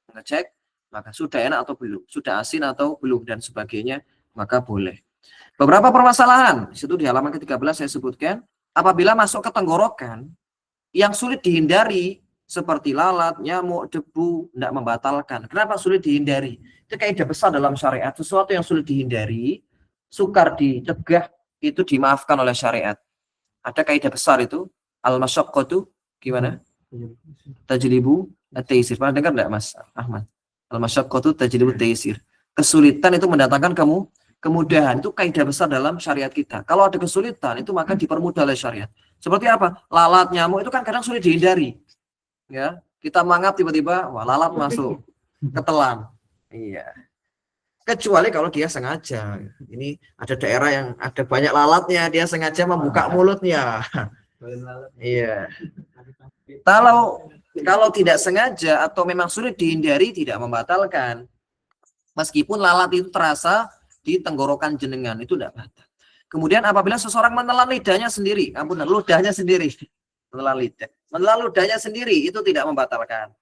Mengecek maka sudah enak atau belum, sudah asin atau belum dan sebagainya, maka boleh. Beberapa permasalahan, situ di halaman ke-13 saya sebutkan, apabila masuk ke tenggorokan yang sulit dihindari seperti lalat, nyamuk, debu, tidak membatalkan. Kenapa sulit dihindari? Itu kaidah besar dalam syariat, sesuatu yang sulit dihindari, sukar dicegah, itu dimaafkan oleh syariat. Ada kaidah besar itu, al-masyaqqatu gimana? Tajlibu at-taysir. Pernah dengar enggak Mas Ahmad? Al-masyaqqatu tajlibu at-taysir. Kesulitan itu mendatangkan kemudahan. Itu kaidah besar dalam syariat kita. Kalau ada kesulitan itu maka dipermudah oleh syariat. Seperti apa? Lalat, nyamuk itu kan kadang sulit dihindari. Ya, kita mangap tiba-tiba wah lalat masuk, ketelan. Iya. Kecuali kalau dia sengaja. Ini ada daerah yang ada banyak lalatnya, dia sengaja membuka mulutnya. Iya. Kalau tidak sengaja atau memang sulit dihindari tidak membatalkan. Meskipun lalat itu terasa di tenggorokan jenengan itu tidak batal. Kemudian apabila seseorang menelan lidahnya sendiri, ludahnya sendiri, menelan ludahnya sendiri itu tidak membatalkan.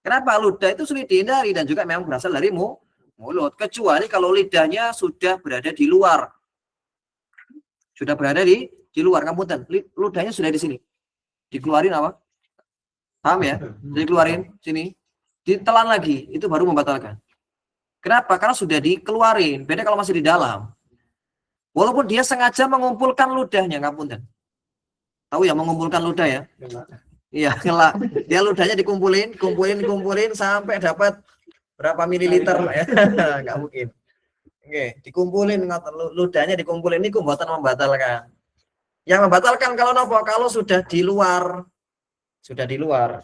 Kenapa? Ludah itu sulit dihindari dan juga memang berasal dari mulut, kecuali kalau lidahnya sudah berada di luar. Sudah berada di luar, ludahnya sudah di sini. Dikeluarin apa? Paham ya? Dikeluarin sini, ditelan lagi, itu baru membatalkan. Kenapa? Karena sudah dikeluarin. Beda kalau masih di dalam. Walaupun dia sengaja mengumpulkan ludahnya, ngapunten. Tahu ya mengumpulkan ludah ya? Iya, dia ludahnya kumpulin sampai dapat berapa mililiter ya? Nggak mungkin. Oke, dikumpulin ludahnya dikumpulin ini mboten membatalkan. Yang membatalkan kalau nopo? Kalau sudah di luar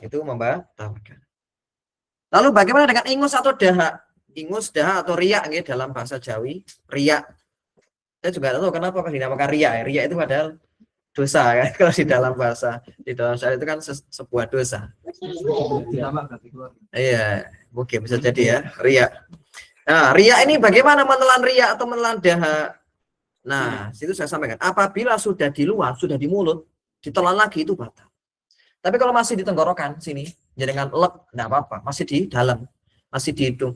itu membatalkan. Lalu bagaimana dengan ingus atau dahak? Ingus, dahak atau riak dalam bahasa Jawi, riak. Saya juga tahu kenapa dinamakan riak. Riak itu padahal dosa kan kalau di dalam bahasa, di dalam syariat itu kan sebuah dosa. Iya, mungkin bisa jadi ya, riak. Nah, riak ini bagaimana menelan riak atau menelan dahak? Nah, situ saya sampaikan, apabila sudah di luar, sudah di mulut, ditelan lagi itu batal. Tapi kalau masih di tenggorokan sini, jangan lep, enggak apa-apa, masih di dalam, masih di hidung.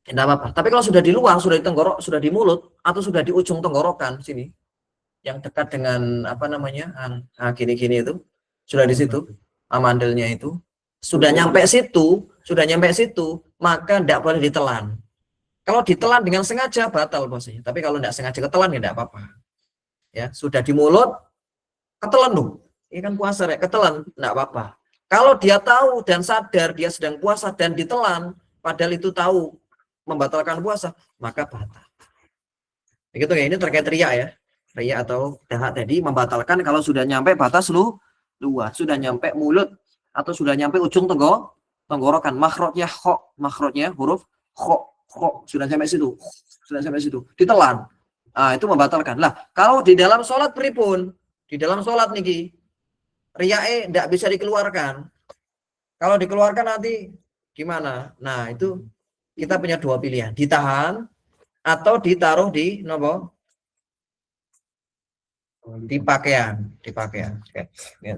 Enggak apa-apa. Tapi kalau sudah di luar, sudah di tenggorok, sudah di mulut atau sudah di ujung tenggorokan sini, yang dekat dengan apa namanya, gini-gini itu, sudah di situ, amandelnya itu, sudah nyampe situ, maka tidak boleh ditelan. Kalau ditelan dengan sengaja batal bosnya. Tapi kalau tidak sengaja ketelan ya tidak apa-apa. Ya, sudah di mulut, ketelan dong. Ini kan puasa ya, ketelan, tidak apa-apa. Kalau dia tahu dan sadar dia sedang puasa dan ditelan, padahal itu tahu membatalkan puasa, maka batal. Begitu ya, ini terkait riya ya. Riya atau dahak tadi membatalkan kalau sudah nyampe batas luas, sudah nyampe mulut atau sudah nyampe ujung tenggorokan, makhrajnya huruf kho, sudah sampai situ, ditelan. Nah, itu membatalkan. Lah, kalau di dalam sholat pripun? Di dalam sholat niki, riyae tidak bisa dikeluarkan. Kalau dikeluarkan nanti gimana? Nah, itu kita punya dua pilihan, ditahan atau ditaruh di nopo? Di pakaian. Oke. Ya.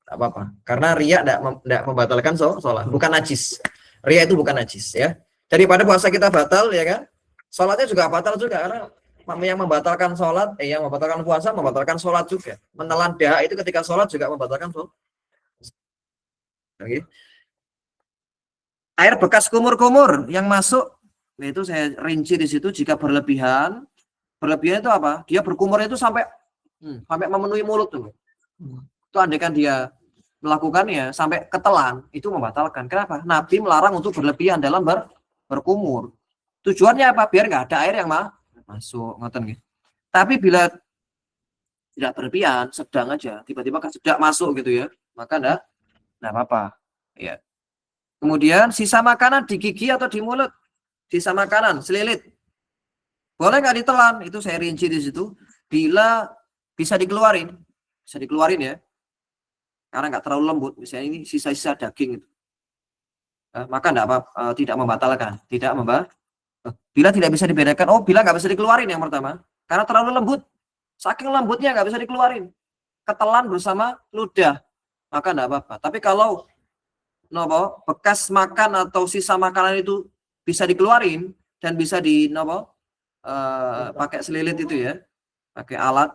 Tak apa-apa. Karena riya tidak membatalkan sholat, bukan najis. Riya itu bukan najis ya. Daripada puasa kita batal ya kan? Sholatnya juga batal juga karena yang membatalkan sholat, yang membatalkan puasa, membatalkan sholat juga. Menelan dahak itu ketika sholat juga membatalkan sholat. Oke. Air bekas kumur-kumur yang masuk, itu saya rinci di situ jika berlebihan. Berlebihan itu apa? Dia berkumurnya itu sampai memenuhi mulut tuh. Itu andaikan dia melakukannya sampai ketelan, itu membatalkan. Kenapa? Nabi melarang untuk berlebihan dalam berkumur. Tujuannya apa? Biar nggak ada air yang masuk, ngoten gitu. Tapi bila tidak berlebihan, sedang aja, tiba-tiba sedak masuk gitu ya, maka enggak apa-apa. Ya. Kemudian sisa makanan di gigi atau di mulut, sisa makanan, selilit, boleh nggak ditelan? Itu saya rinci di situ. Bila bisa dikeluarin ya, karena nggak terlalu lembut, misalnya ini sisa-sisa daging itu, maka enggak apa, tidak membatalkan, Bila tidak bisa dibedakan, bila nggak bisa dikeluarin yang pertama, karena terlalu lembut, saking lembutnya nggak bisa dikeluarin, ketelan bersama ludah, maka enggak apa-apa. Tapi kalau bekas makan atau sisa makanan itu bisa dikeluarin dan bisa pakai selilit itu ya, pakai alat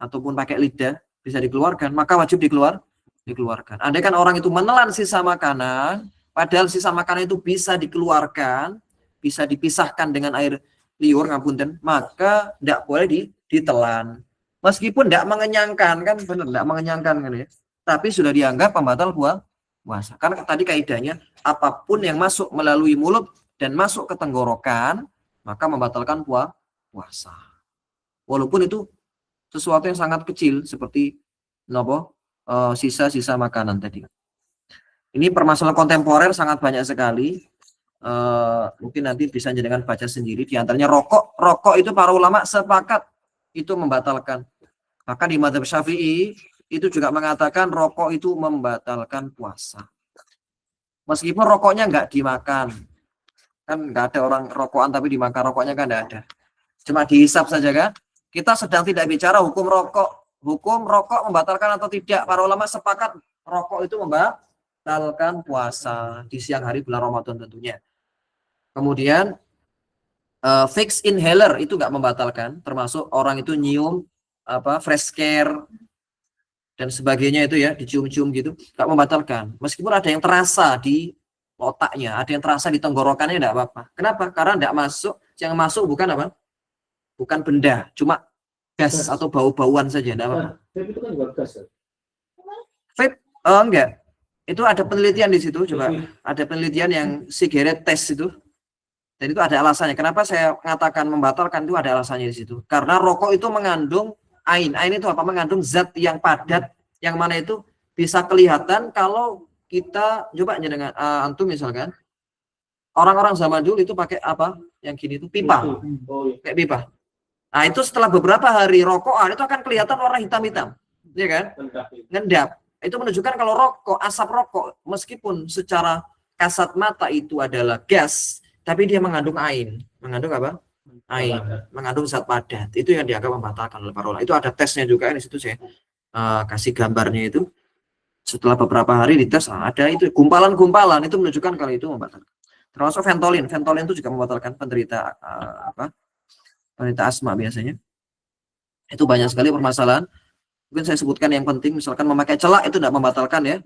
ataupun pakai lidah bisa dikeluarkan, maka wajib dikeluarkan. Andai kan orang itu menelan sisa makanan, padahal sisa makanan itu bisa dikeluarkan, bisa dipisahkan dengan air liur, ngapunten, maka tidak boleh ditelan. Meskipun tidak mengenyangkan, kan benar, tidak mengenyangkan kan ya. Tapi sudah dianggap pembatal puasa. Karena tadi kaidahnya, apapun yang masuk melalui mulut dan masuk ke tenggorokan, maka membatalkan puasa. Walaupun itu sesuatu yang sangat kecil, seperti sisa-sisa makanan tadi. Ini permasalahan kontemporer sangat banyak sekali. Mungkin nanti bisa jenengan baca sendiri. Di antaranya rokok. Rokok itu para ulama sepakat itu membatalkan. Bahkan di mazhab Syafi'i itu juga mengatakan rokok itu membatalkan puasa. Meskipun rokoknya nggak dimakan. Kan nggak ada orang rokokan tapi dimakan rokoknya, kan nggak ada. Cuma dihisap saja kan. Kita sedang tidak bicara hukum rokok. Hukum rokok membatalkan atau tidak. Para ulama sepakat rokok itu membatalkan puasa di siang hari bulan Ramadan tentunya. Kemudian fixed inhaler itu nggak membatalkan, termasuk orang itu nyium fresh care dan sebagainya itu ya, dicium-cium gitu, nggak membatalkan. Meskipun ada yang terasa di otaknya, ada yang terasa di tenggorokannya, nggak apa-apa. Kenapa? Karena nggak masuk, yang masuk bukan apa? Bukan benda, cuma gas atau bau-bauan saja, nggak apa-apa. Vape itu kan juga gas ya? Vape? Enggak. Itu ada penelitian di situ, coba. Ada penelitian yang cigarette test itu. Dan itu ada alasannya. Kenapa saya mengatakan membatalkan, itu ada alasannya di situ. Karena rokok itu mengandung ain. Ain itu apa? Mengandung zat yang padat, yang mana itu bisa kelihatan kalau kita coba aja dengan antum misalkan. Orang-orang zaman dulu itu pakai apa? Yang gini itu pipa. Kayak pipa. Nah, itu setelah beberapa hari rokokan itu akan kelihatan warna hitam-hitam. Iya kan? Ngendap. Itu menunjukkan kalau rokok, asap rokok meskipun secara kasat mata itu adalah gas, tapi dia mengandung ain. Mengandung apa? Ain. Mengandung zat padat. Itu yang dianggap membatalkan oleh para ulama. Itu ada tesnya juga di situ, saya kasih gambarnya itu. Setelah beberapa hari dites, ada itu gumpalan-gumpalan, itu menunjukkan kalau itu membatalkan. Termasuk Ventolin. Ventolin itu juga membatalkan penderita penderita asma biasanya. Itu banyak sekali permasalahan. Mungkin saya sebutkan yang penting, misalkan memakai celak itu tidak membatalkan ya.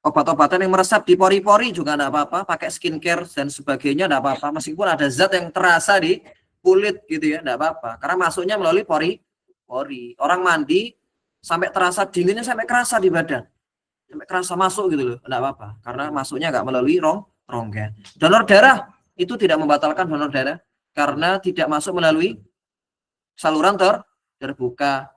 Obat-obatan yang meresap di pori-pori juga tidak apa-apa, pakai skincare dan sebagainya tidak apa-apa, meskipun ada zat yang terasa di kulit gitu ya, tidak apa-apa, karena masuknya melalui pori. Orang mandi sampai terasa dinginnya, sampai kerasa di badan, sampai kerasa masuk gitu loh, tidak apa-apa, karena masuknya nggak melalui rongga. Donor darah itu tidak membatalkan donor darah, karena tidak masuk melalui saluran terbuka.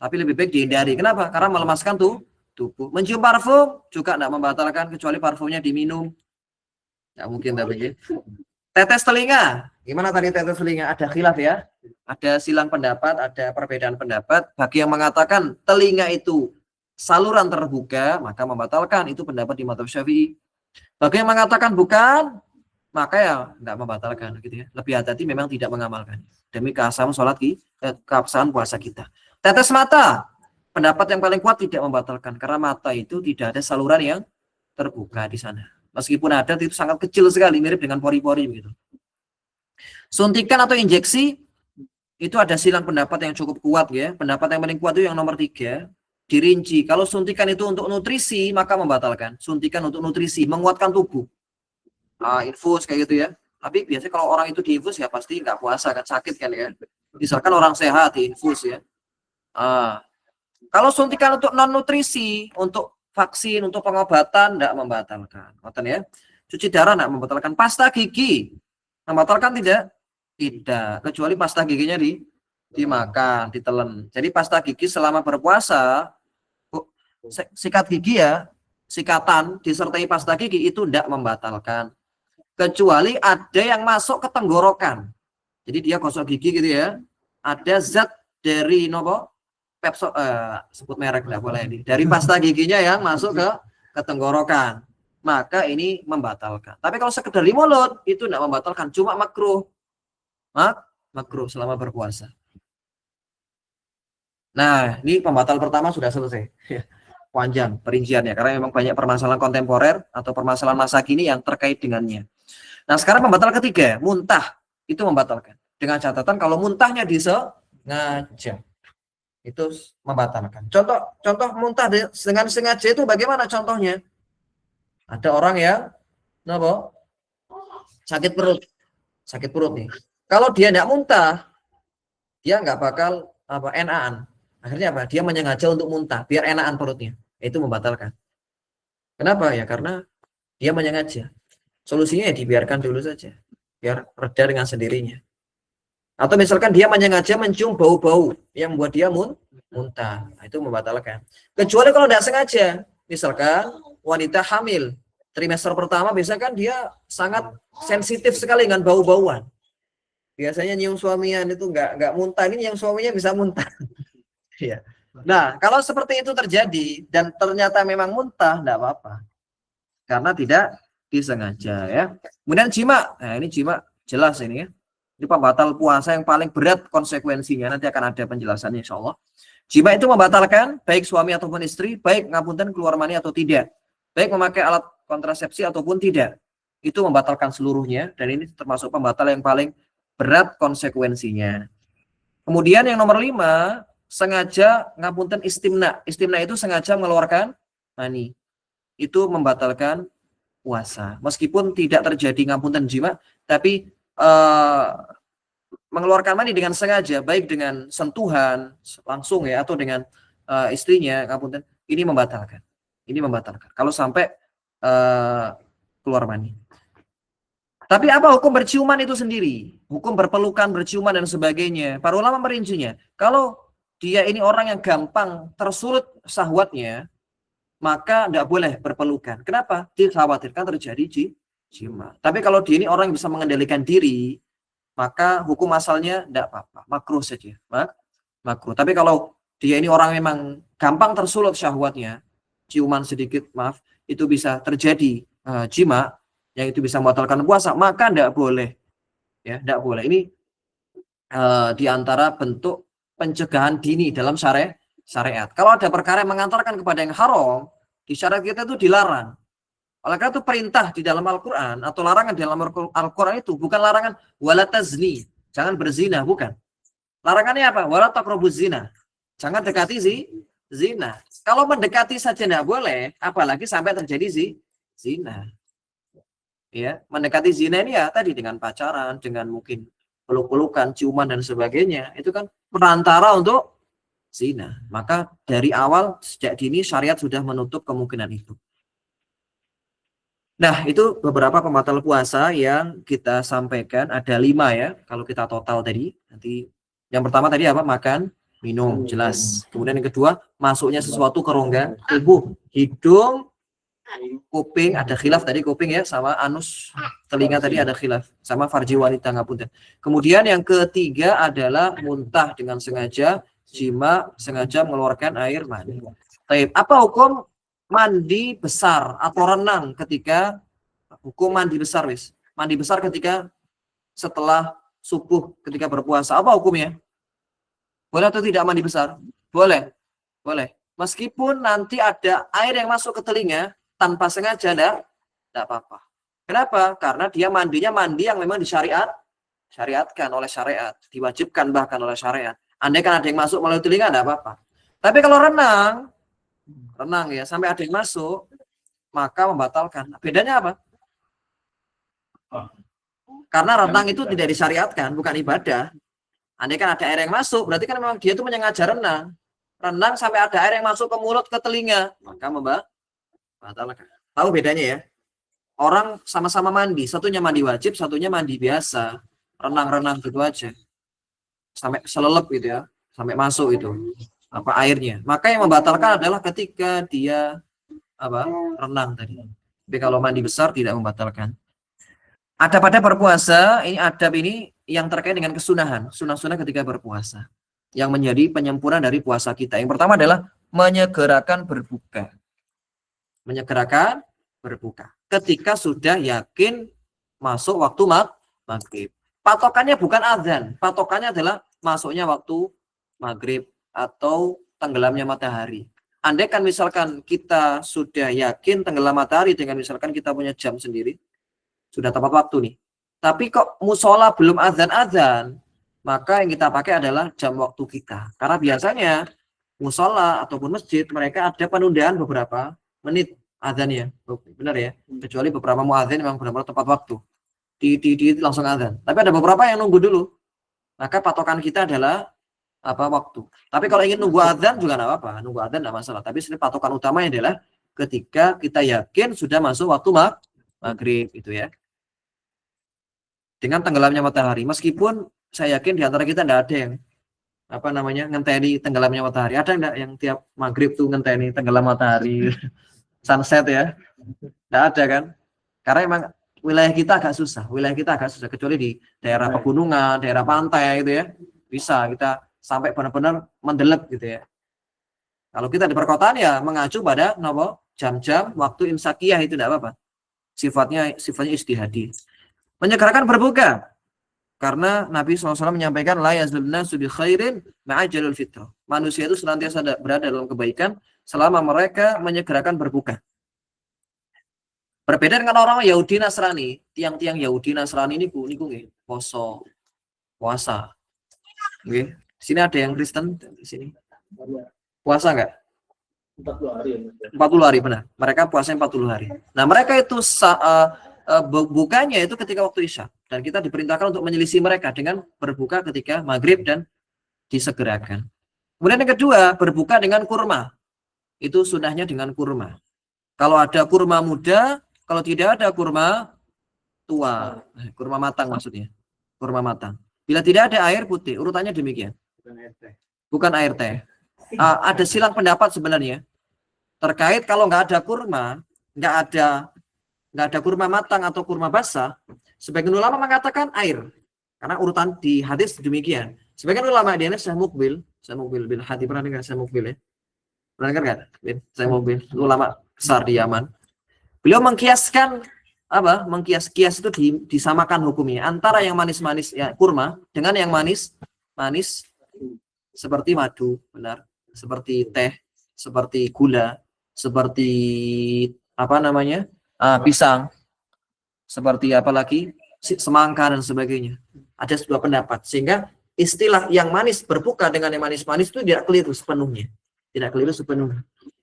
Tapi lebih baik dihindari. Kenapa? Karena melemaskan tubuh. Mencium parfum juga tidak membatalkan, kecuali parfumnya diminum. Nggak mungkin tapi ya. Tetes telinga. Gimana tadi tetes telinga? Ada khilaf ya. Ada silang pendapat, ada perbedaan pendapat. Bagi yang mengatakan telinga itu saluran terbuka, maka membatalkan. Itu pendapat di mazhab Syafi'i. Bagi yang mengatakan bukan, maka ya tidak membatalkan gitu ya. Lebih hati-hati memang tidak mengamalkan. Demi keabsahan keabsahan puasa kita. Tetes mata, pendapat yang paling kuat tidak membatalkan, karena mata itu tidak ada saluran yang terbuka di sana. Meskipun ada, itu sangat kecil sekali, mirip dengan pori-pori begitu. Suntikan atau injeksi itu ada silang pendapat yang cukup kuat ya. Pendapat yang paling kuat itu yang nomor 3, dirinci. Kalau suntikan itu untuk nutrisi, maka membatalkan. Suntikan untuk nutrisi, menguatkan tubuh. Infus kayak gitu ya. Tapi biasanya kalau orang itu diinfus ya pasti nggak puasa kan, sakit kan ya. Misalkan orang sehat diinfus ya. Kalau suntikan untuk non nutrisi, untuk vaksin, untuk pengobatan, tidak membatalkan. Ya. Cuci darah tidak membatalkan. Pasta gigi membatalkan tidak? Tidak. Kecuali pasta giginya dimakan, ditelan. Jadi pasta gigi selama berpuasa, sikat gigi ya, sikatan disertai pasta gigi itu tidak membatalkan. Kecuali ada yang masuk ke tenggorokan. Jadi dia gosok gigi gitu ya. Ada zat dari Pepso, sebut merek nggak boleh ini. Dari pasta giginya yang masuk ke tenggorokan, maka ini membatalkan. Tapi kalau sekedar di mulut itu tidak membatalkan, cuma makruh. Makruh selama berpuasa. Nah, ini pembatal pertama sudah selesai. Panjang perinciannya karena memang banyak permasalahan kontemporer atau permasalahan masa kini yang terkait dengannya. Nah, sekarang pembatal ketiga, muntah itu membatalkan. Dengan catatan kalau muntahnya disengaja. Itu membatalkan. Contoh muntah dengan sengaja itu bagaimana contohnya? Ada orang yang sakit perut nih. Kalau dia tidak muntah, dia nggak bakal enaan. Akhirnya apa? Dia menyengaja untuk muntah biar enaan perutnya. Itu membatalkan. Kenapa? Ya karena dia menyengaja. Solusinya ya dibiarkan dulu saja. Biar reda dengan sendirinya. Atau misalkan dia menyengaja mencium bau-bau yang membuat dia muntah. Nah, itu membatalkan. Kecuali kalau tidak sengaja. Misalkan wanita hamil. Trimester pertama biasanya kan dia sangat sensitif sekali dengan bau-bauan. Biasanya nyium suaminya itu nggak muntah. Ini yang suaminya bisa muntah. Ya. Nah, kalau seperti itu terjadi dan ternyata memang muntah, tidak apa-apa. Karena tidak disengaja ya. Kemudian jima. Nah, ini jima jelas ini ya. Ini pembatal puasa yang paling berat konsekuensinya. Nanti akan ada penjelasannya insya Allah. Jima itu membatalkan baik suami ataupun istri, baik ngapunten keluar mani atau tidak. Baik memakai alat kontrasepsi ataupun tidak. Itu membatalkan seluruhnya. Dan ini termasuk pembatal yang paling berat konsekuensinya. Kemudian yang nomor 5, sengaja ngapunten istimna. Istimna itu sengaja mengeluarkan mani. Itu membatalkan puasa. Meskipun tidak terjadi ngapunten jima, tapi mengeluarkan mani dengan sengaja, baik dengan sentuhan langsung ya, atau dengan istrinya, ngapunten, ini membatalkan. Ini membatalkan. Kalau sampai keluar mani. Tapi apa hukum berciuman itu sendiri? Hukum berpelukan, berciuman dan sebagainya. Para ulama merincinya. Kalau dia ini orang yang gampang tersulut syahwatnya, maka tidak boleh berpelukan. Kenapa? Dikhawatirkan terjadi jima. Tapi kalau dia ini orang yang bisa mengendalikan diri, maka hukum asalnya tidak apa-apa. Makruh saja. Makruh. Tapi kalau dia ini orang memang gampang tersulut syahwatnya, ciuman sedikit, maaf, itu bisa terjadi jima, yang itu bisa membatalkan puasa, maka tidak boleh. Ya, tidak boleh. Ini diantara bentuk pencegahan dini dalam syariat. Kalau ada perkara yang mengantarkan kepada yang haram, di syariat kita itu dilarang. Oleh karena itu perintah di dalam Al-Quran atau larangan di dalam Al-Quran itu bukan larangan wala tazni, jangan berzina, bukan. Larangannya apa? Wala taqrabuz zina, jangan dekati zina. Kalau mendekati saja tidak boleh, apalagi sampai terjadi zina. Ya, mendekati zina ini ya tadi dengan pacaran, dengan mungkin peluk-pelukan, ciuman dan sebagainya, itu kan perantara untuk zina. Maka dari awal sejak dini syariat sudah menutup kemungkinan itu. Nah, itu beberapa pembatal puasa yang kita sampaikan. Ada 5 ya, kalau kita total tadi. Nanti yang pertama tadi apa? Makan, minum, jelas. Kemudian yang kedua, masuknya sesuatu ke rongga tubuh, hidung, kuping, ada khilaf tadi kuping ya, sama anus, telinga tadi ada khilaf, sama farji wanita ngapunten. Kemudian yang ketiga adalah muntah dengan sengaja, jima, sengaja mengeluarkan air mani. Baik, apa hukum mandi besar atau renang ketika hukum mandi besar wis? Mandi besar ketika setelah subuh ketika berpuasa, apa hukumnya? Boleh atau tidak mandi besar? Boleh. Boleh. Meskipun nanti ada air yang masuk ke telinga tanpa sengaja, tidak apa-apa. Kenapa? Karena dia mandinya mandi yang memang syariatkan oleh syariat, diwajibkan bahkan oleh syariat. Andai kan ada yang masuk melalui telinga, tidak apa-apa. Tapi kalau renang ya, sampai ada yang masuk, maka membatalkan. Bedanya apa? Karena renang itu tidak disyariatkan, bukan ibadah. Andai kan ada air yang masuk, berarti kan memang dia itu menyengaja renang. Renang sampai ada air yang masuk ke mulut, ke telinga, maka membatalkan. Tahu bedanya ya? Orang sama-sama mandi, satunya mandi wajib, satunya mandi biasa. Renang-renang gitu aja. Sampai selelep gitu ya, sampai masuk itu apa airnya. Maka yang membatalkan adalah ketika dia renang tadi. Tapi kalau mandi besar tidak membatalkan. Ada pada berpuasa, ini adab ini yang terkait dengan kesunahan, sunah-sunah ketika berpuasa, yang menjadi penyempurna dari puasa kita. Yang pertama adalah menyegerakan berbuka. Menyegerakan berbuka. Ketika sudah yakin masuk waktu maghrib. Patokannya bukan azan, patokannya adalah masuknya waktu maghrib atau tenggelamnya matahari. Andai kan misalkan kita sudah yakin tenggelam matahari dengan misalkan kita punya jam sendiri, sudah tepat waktu nih. Tapi kok musola belum azan-azan, maka yang kita pakai adalah jam waktu kita. Karena biasanya musola ataupun masjid mereka ada penundaan beberapa menit azannya. Benar ya? Kecuali beberapa muadzin memang benar-benar tepat waktu. Di langsung azan. Tapi ada beberapa yang nunggu dulu. Maka patokan kita adalah apa waktu. Tapi kalau ingin nunggu adzan juga enggak apa-apa, nunggu adzan enggak masalah. Tapi patokan utamanya adalah ketika kita yakin sudah masuk waktu maghrib itu ya. Dengan tenggelamnya matahari. Meskipun saya yakin di antara kita enggak ada yang apa namanya ngenteni tenggelamnya matahari. Ada enggak yang tiap maghrib tuh ngenteni tenggelam matahari, sunset ya? Enggak ada kan? Karena emang wilayah kita agak susah. Wilayah kita agak susah kecuali di daerah pegunungan, daerah pantai gitu ya. Bisa kita sampai benar-benar mendelep gitu ya. Kalau kita di perkotaan ya mengacu pada jam-jam waktu imsakiyah itu enggak apa-apa. Sifatnya istihadi. Menyegerakan berbuka. Karena Nabi SAW menyampaikan la yazlun nasu bi khairin ma'ajalul fitrah. Manusia itu senantiasa berada dalam kebaikan selama mereka menyegerakan berbuka. Berbeda dengan orang Yahudi Nasrani, tiang-tiang Yahudi Nasrani ini nggih poso, puasa. Nggih. Di sini ada yang Kristen di sini. Puasa enggak? 40 hari. 40 hari benar. Mereka puasa 40 hari. Nah, mereka itu bukanya itu ketika waktu Isya, dan kita diperintahkan untuk menyelisih mereka dengan berbuka ketika maghrib dan disegerakan. Kemudian yang kedua, berbuka dengan kurma. Itu sunahnya dengan kurma. Kalau ada kurma muda, kalau tidak ada kurma tua, kurma matang maksudnya, kurma matang. Bila tidak ada air putih, urutannya demikian. Bukan air teh. Ada silang pendapat sebenarnya terkait kalau nggak ada kurma, nggak ada kurma matang atau kurma basah. Sebagian ulama mengatakan air, karena urutan di hadis demikian. Sebagian ulama di Syekh Mukbil bin Hadi, pernah dengar Syekh Mukbil ya? Pernah dengar nggak? Syekh Mukbil, ulama besar di Yaman. Beliau mengkiaskan kias itu disamakan hukumnya antara yang manis-manis ya kurma dengan yang manis seperti madu, benar, seperti teh, seperti gula, seperti pisang, seperti apalagi semangka dan sebagainya. Ada sebuah pendapat sehingga istilah yang manis berbuka dengan yang manis-manis itu tidak keliru sepenuhnya.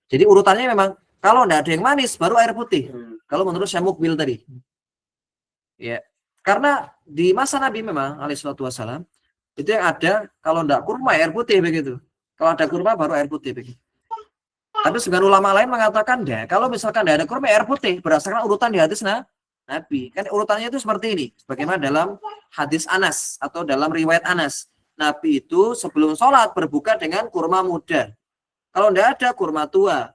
Jadi urutannya memang kalau tidak ada yang manis baru air putih. Kalau menurut Syekh Mukbil tadi. Ya. Karena di masa Nabi memang alaihissalatu wassalam itu yang ada kalau tidak kurma air putih begitu. Kalau ada kurma baru air putih begitu. Tapi sebagian ulama lain mengatakan deh, kalau misalkan tidak ada kurma air putih berdasarkan urutan di hadis Nabi. Kan urutannya itu seperti ini. Bagaimana dalam hadis Anas atau dalam riwayat Anas. Nabi itu sebelum sholat berbuka dengan kurma muda. Kalau tidak ada kurma tua,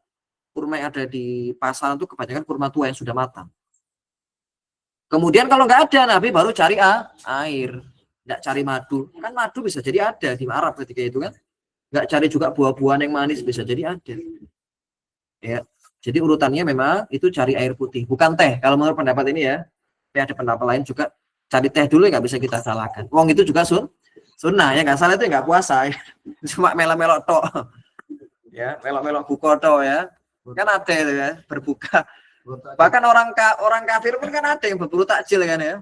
kurma yang ada di pasar itu kebanyakan kurma tua yang sudah matang. Kemudian kalau nggak ada, Nabi baru cari air. Nggak cari madu. Kan madu bisa jadi ada di Arab ketika itu kan. Nggak cari juga buah-buahan yang manis, bisa jadi ada. Ya. Jadi urutannya memang itu cari air putih, bukan teh. Kalau menurut pendapat ini ya, tapi ada pendapat lain juga cari teh dulu nggak bisa kita salahkan. Wong itu juga sunnah ya, nggak salah itu nggak puasa ya. Cuma melok-melok tok. Ya, melok-melok buka tok ya. Kan ada itu ya, berbuka. Bahkan orang kafir pun kan ada yang berburu takjil kan ya.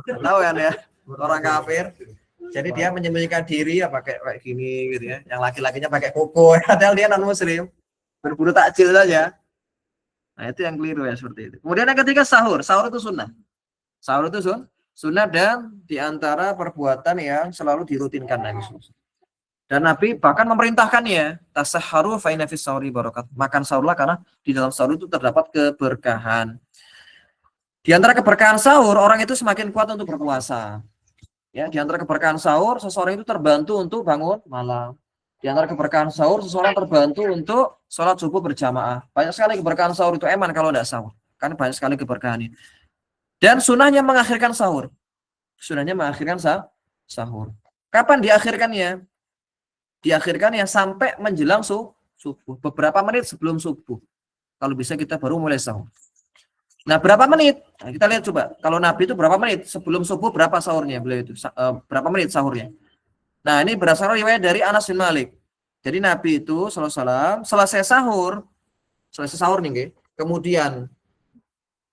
Tahu kan ya, orang kafir. Jadi dia menyembunyikan diri ya pakai kayak gini gitu ya. Yang laki-lakinya pakai koko, padahal dia non muslim. Berburu takjil saja. Nah, itu yang keliru ya seperti itu. Kemudian yang ketiga sahur. Sahur itu sunnah. Sahur itu sunnah dan diantara perbuatan yang selalu dirutinkan Nabi. Dan Nabi bahkan memerintahkannya, tasahharu fa inna fis sahuri barakat. Makan sahurlah karena di dalam sahur itu terdapat keberkahan. Di antara keberkahan sahur, orang itu semakin kuat untuk berpuasa. Ya, di antara keberkahan sahur, seseorang itu terbantu untuk bangun malam. Di antara keberkahan sahur, seseorang terbantu untuk sholat subuh berjamaah. Banyak sekali keberkahan sahur itu eman kalau tidak sahur. Karena banyak sekali keberkahan ini. Dan sunahnya mengakhirkan sahur. Sunahnya mengakhirkan sahur. Kapan diakhirkannya? Diakhirkannya sampai menjelang subuh. Beberapa menit sebelum subuh. Kalau bisa kita baru mulai sahur. Nah, berapa menit? Nah, kita lihat coba. Kalau Nabi itu berapa menit? Sebelum subuh berapa sahurnya beliau itu? Berapa menit sahurnya? Nah, ini berdasarkan riwayat dari Anas bin Malik. Jadi Nabi itu selesai sahur nih, okay? Kemudian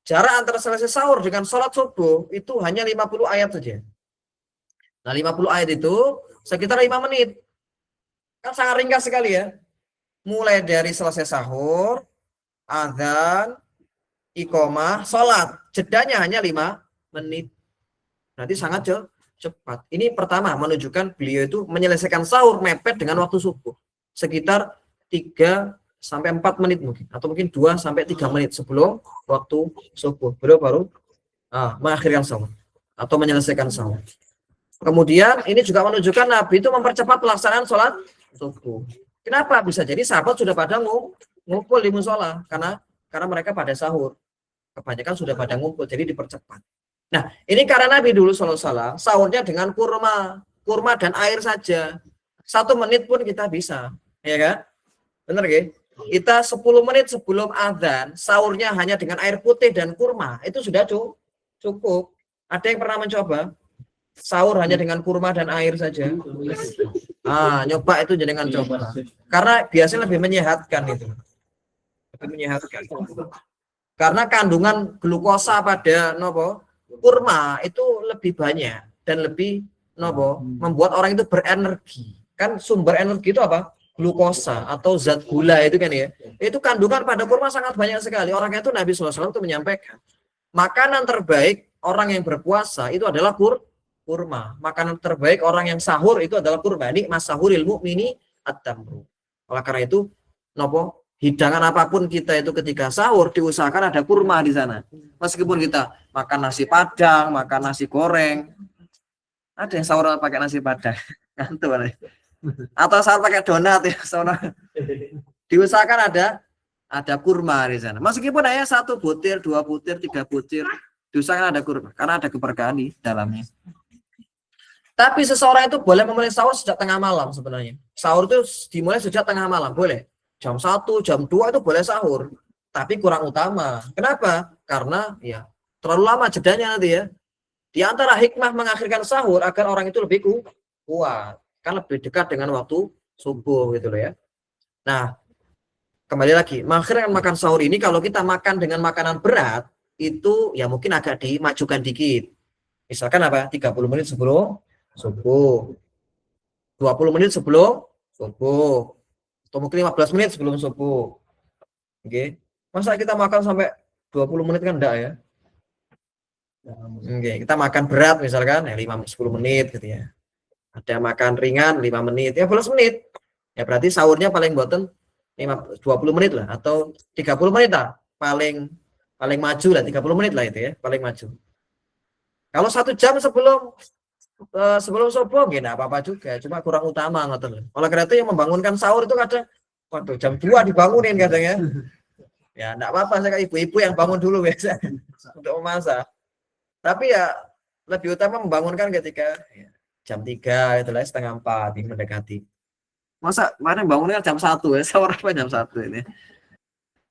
jarak antara selesai sahur dengan sholat subuh itu hanya 50 ayat saja. Nah, 50 ayat itu sekitar 5 menit. Kan sangat ringkas sekali ya. Mulai dari selesai sahur, azan, iqomah, sholat. Jedanya hanya 5 menit. Berarti sangat cepat. Ini pertama menunjukkan beliau itu menyelesaikan sahur mepet dengan waktu subuh. Sekitar 3 sampai 4 menit mungkin, atau mungkin 2 sampai 3 menit sebelum waktu subuh. Beliau baru mengakhirkan sahur atau menyelesaikan sahur. Kemudian ini juga menunjukkan Nabi itu mempercepat pelaksanaan sholat subuh. Kenapa? Bisa jadi sahabat sudah pada ngumpul di musola karena mereka pada sahur. Kebanyakan sudah pada ngumpul, jadi dipercepat. Nah, ini karena Nabi dulu SAW sahurnya dengan kurma dan air saja. 1 menit pun kita bisa, ya kan? Benar ya? Kita 10 menit sebelum azan sahurnya hanya dengan air putih dan kurma, itu sudah cukup. Ada yang pernah mencoba sahur hanya dengan kurma dan air saja? Nyoba itu jangan coba. Karena biasanya lebih menyehatkan itu. Lebih menyehatkan. Karena kandungan glukosa pada kurma itu lebih banyak dan lebih membuat orang itu berenergi. Kan sumber energi itu apa? Glukosa atau zat gula itu kan ya. Itu kandungan pada kurma sangat banyak sekali. Orang itu Nabi SAW itu menyampaikan, makanan terbaik orang yang berpuasa itu adalah kurma. Makanan terbaik orang yang sahur itu adalah kurma. Nikmas sahuril mu'mini at-tamru. Oleh karena itu, hidangan apapun kita itu ketika sahur diusahakan ada kurma di sana. Meskipun kita makan nasi padang, makan nasi goreng, ada yang sahur pakai nasi padang, atau sahur pakai donat ya, diusahakan ada kurma di sana. Meskipun hanya 1 butir, 2 butir, 3 butir, diusahakan ada kurma karena ada keberkahan di dalamnya. Tapi seseorang itu boleh memulai sahur sejak tengah malam sebenarnya. Sahur itu dimulai sejak tengah malam, boleh. Jam 1, jam 2 itu boleh sahur. Tapi kurang utama. Kenapa? Karena ya terlalu lama jedanya nanti ya. Di antara hikmah mengakhirkan sahur agar orang itu lebih kuat. Kan lebih dekat dengan waktu subuh gitu loh ya. Nah, kembali lagi. Mengakhirkan makan sahur ini kalau kita makan dengan makanan berat, itu ya mungkin agak dimajukan dikit. Misalkan apa? 30 menit sebelum subuh. 20 menit sebelum subuh. Atau mungkin 15 menit sebelum subuh. Oke. Masa kita makan sampai 20 menit kan enggak ya? Oke, kita makan berat misalkan ya 5-10 menit gitu ya. Ada makan ringan 5 menit, ya 15 menit. Ya berarti sahurnya paling boten 20 menit lah atau 30 menit lah. Paling maju lah 30 menit lah itu ya, paling maju. Kalau 1 jam sebelum subuh enggak apa-apa juga, cuma kurang utama ngoten. Oleh karena itu yang membangunkan sahur itu kadang jam 2 dibangunin kadang ya. Ya enggak apa-apa, saya ibu-ibu yang bangun dulu biasa untuk memasak. Tapi ya lebih utama membangunkan ketika ya, jam 3 itulah setengah 4 ini mendekati. Masa kemarin bangunnya jam 1 ya, sahur apa jam 1 ini.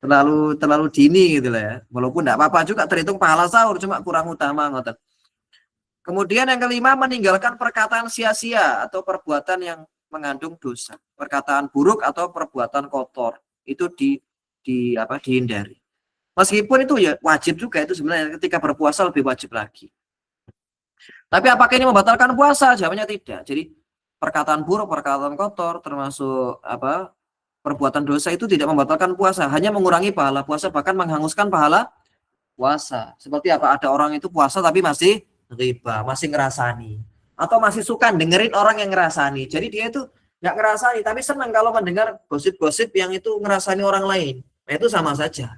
Terlalu dini gitu lah ya. Walaupun enggak apa-apa juga terhitung pahala sahur, cuma kurang utama ngoten. Kemudian yang kelima, meninggalkan perkataan sia-sia atau perbuatan yang mengandung dosa. Perkataan buruk atau perbuatan kotor itu dihindari. Meskipun itu ya wajib juga itu sebenarnya ketika berpuasa lebih wajib lagi. Tapi apakah ini membatalkan puasa? Jawabannya tidak. Jadi perkataan buruk, perkataan kotor termasuk perbuatan dosa itu tidak membatalkan puasa, hanya mengurangi pahala puasa, bahkan menghanguskan pahala puasa. Seperti apa? Ada orang itu puasa tapi masih riba, masih ngerasani, atau masih suka dengerin orang yang ngerasani. Jadi dia itu nggak ngerasani, tapi senang kalau mendengar gosip-gosip yang itu ngerasani orang lain. Nah itu sama saja.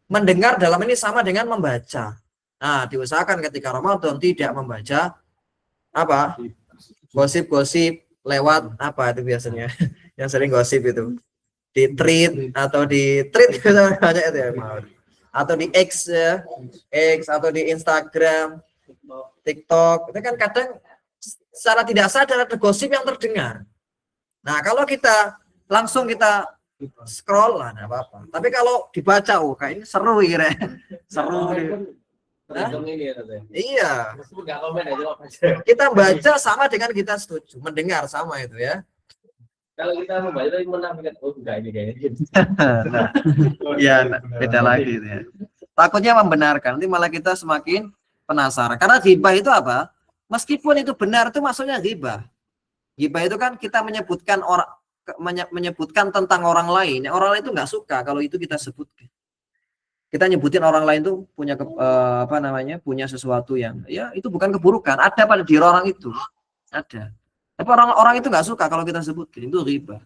Mendengar dalam ini sama dengan membaca. Nah, diusahakan ketika Ramadan tidak membaca gosip-gosip lewat itu biasanya yang sering gosip itu di tweet atau di tweet banyak itu ya, atau di X ya, X atau di Instagram, TikTok. Itu kan kadang secara tidak sadar ada gosip yang terdengar. Nah, kalau kita langsung scroll lah, enggak apa-apa. Tapi kalau dibaca, kayaknya seru kira. Seru. Iya. Kita baca sama dengan kita setuju, mendengar sama itu ya. Kalau kita membaca itu menampilkan enggak ini kayaknya. Nah, ya beda lagi ya. Takutnya membenarkan, nanti malah kita semakin penasaran. Karena ghibah itu apa? Meskipun itu benar itu maksudnya ghibah. Ghibah itu kan kita menyebutkan tentang orang lain. Orang lain itu nggak suka kalau itu kita sebutkan. Kita nyebutin orang lain tuh punya apa namanya, punya sesuatu yang ya itu bukan keburukan, ada pada diri orang itu, ada. Tapi orang-orang itu nggak suka kalau kita sebutin, itu riba.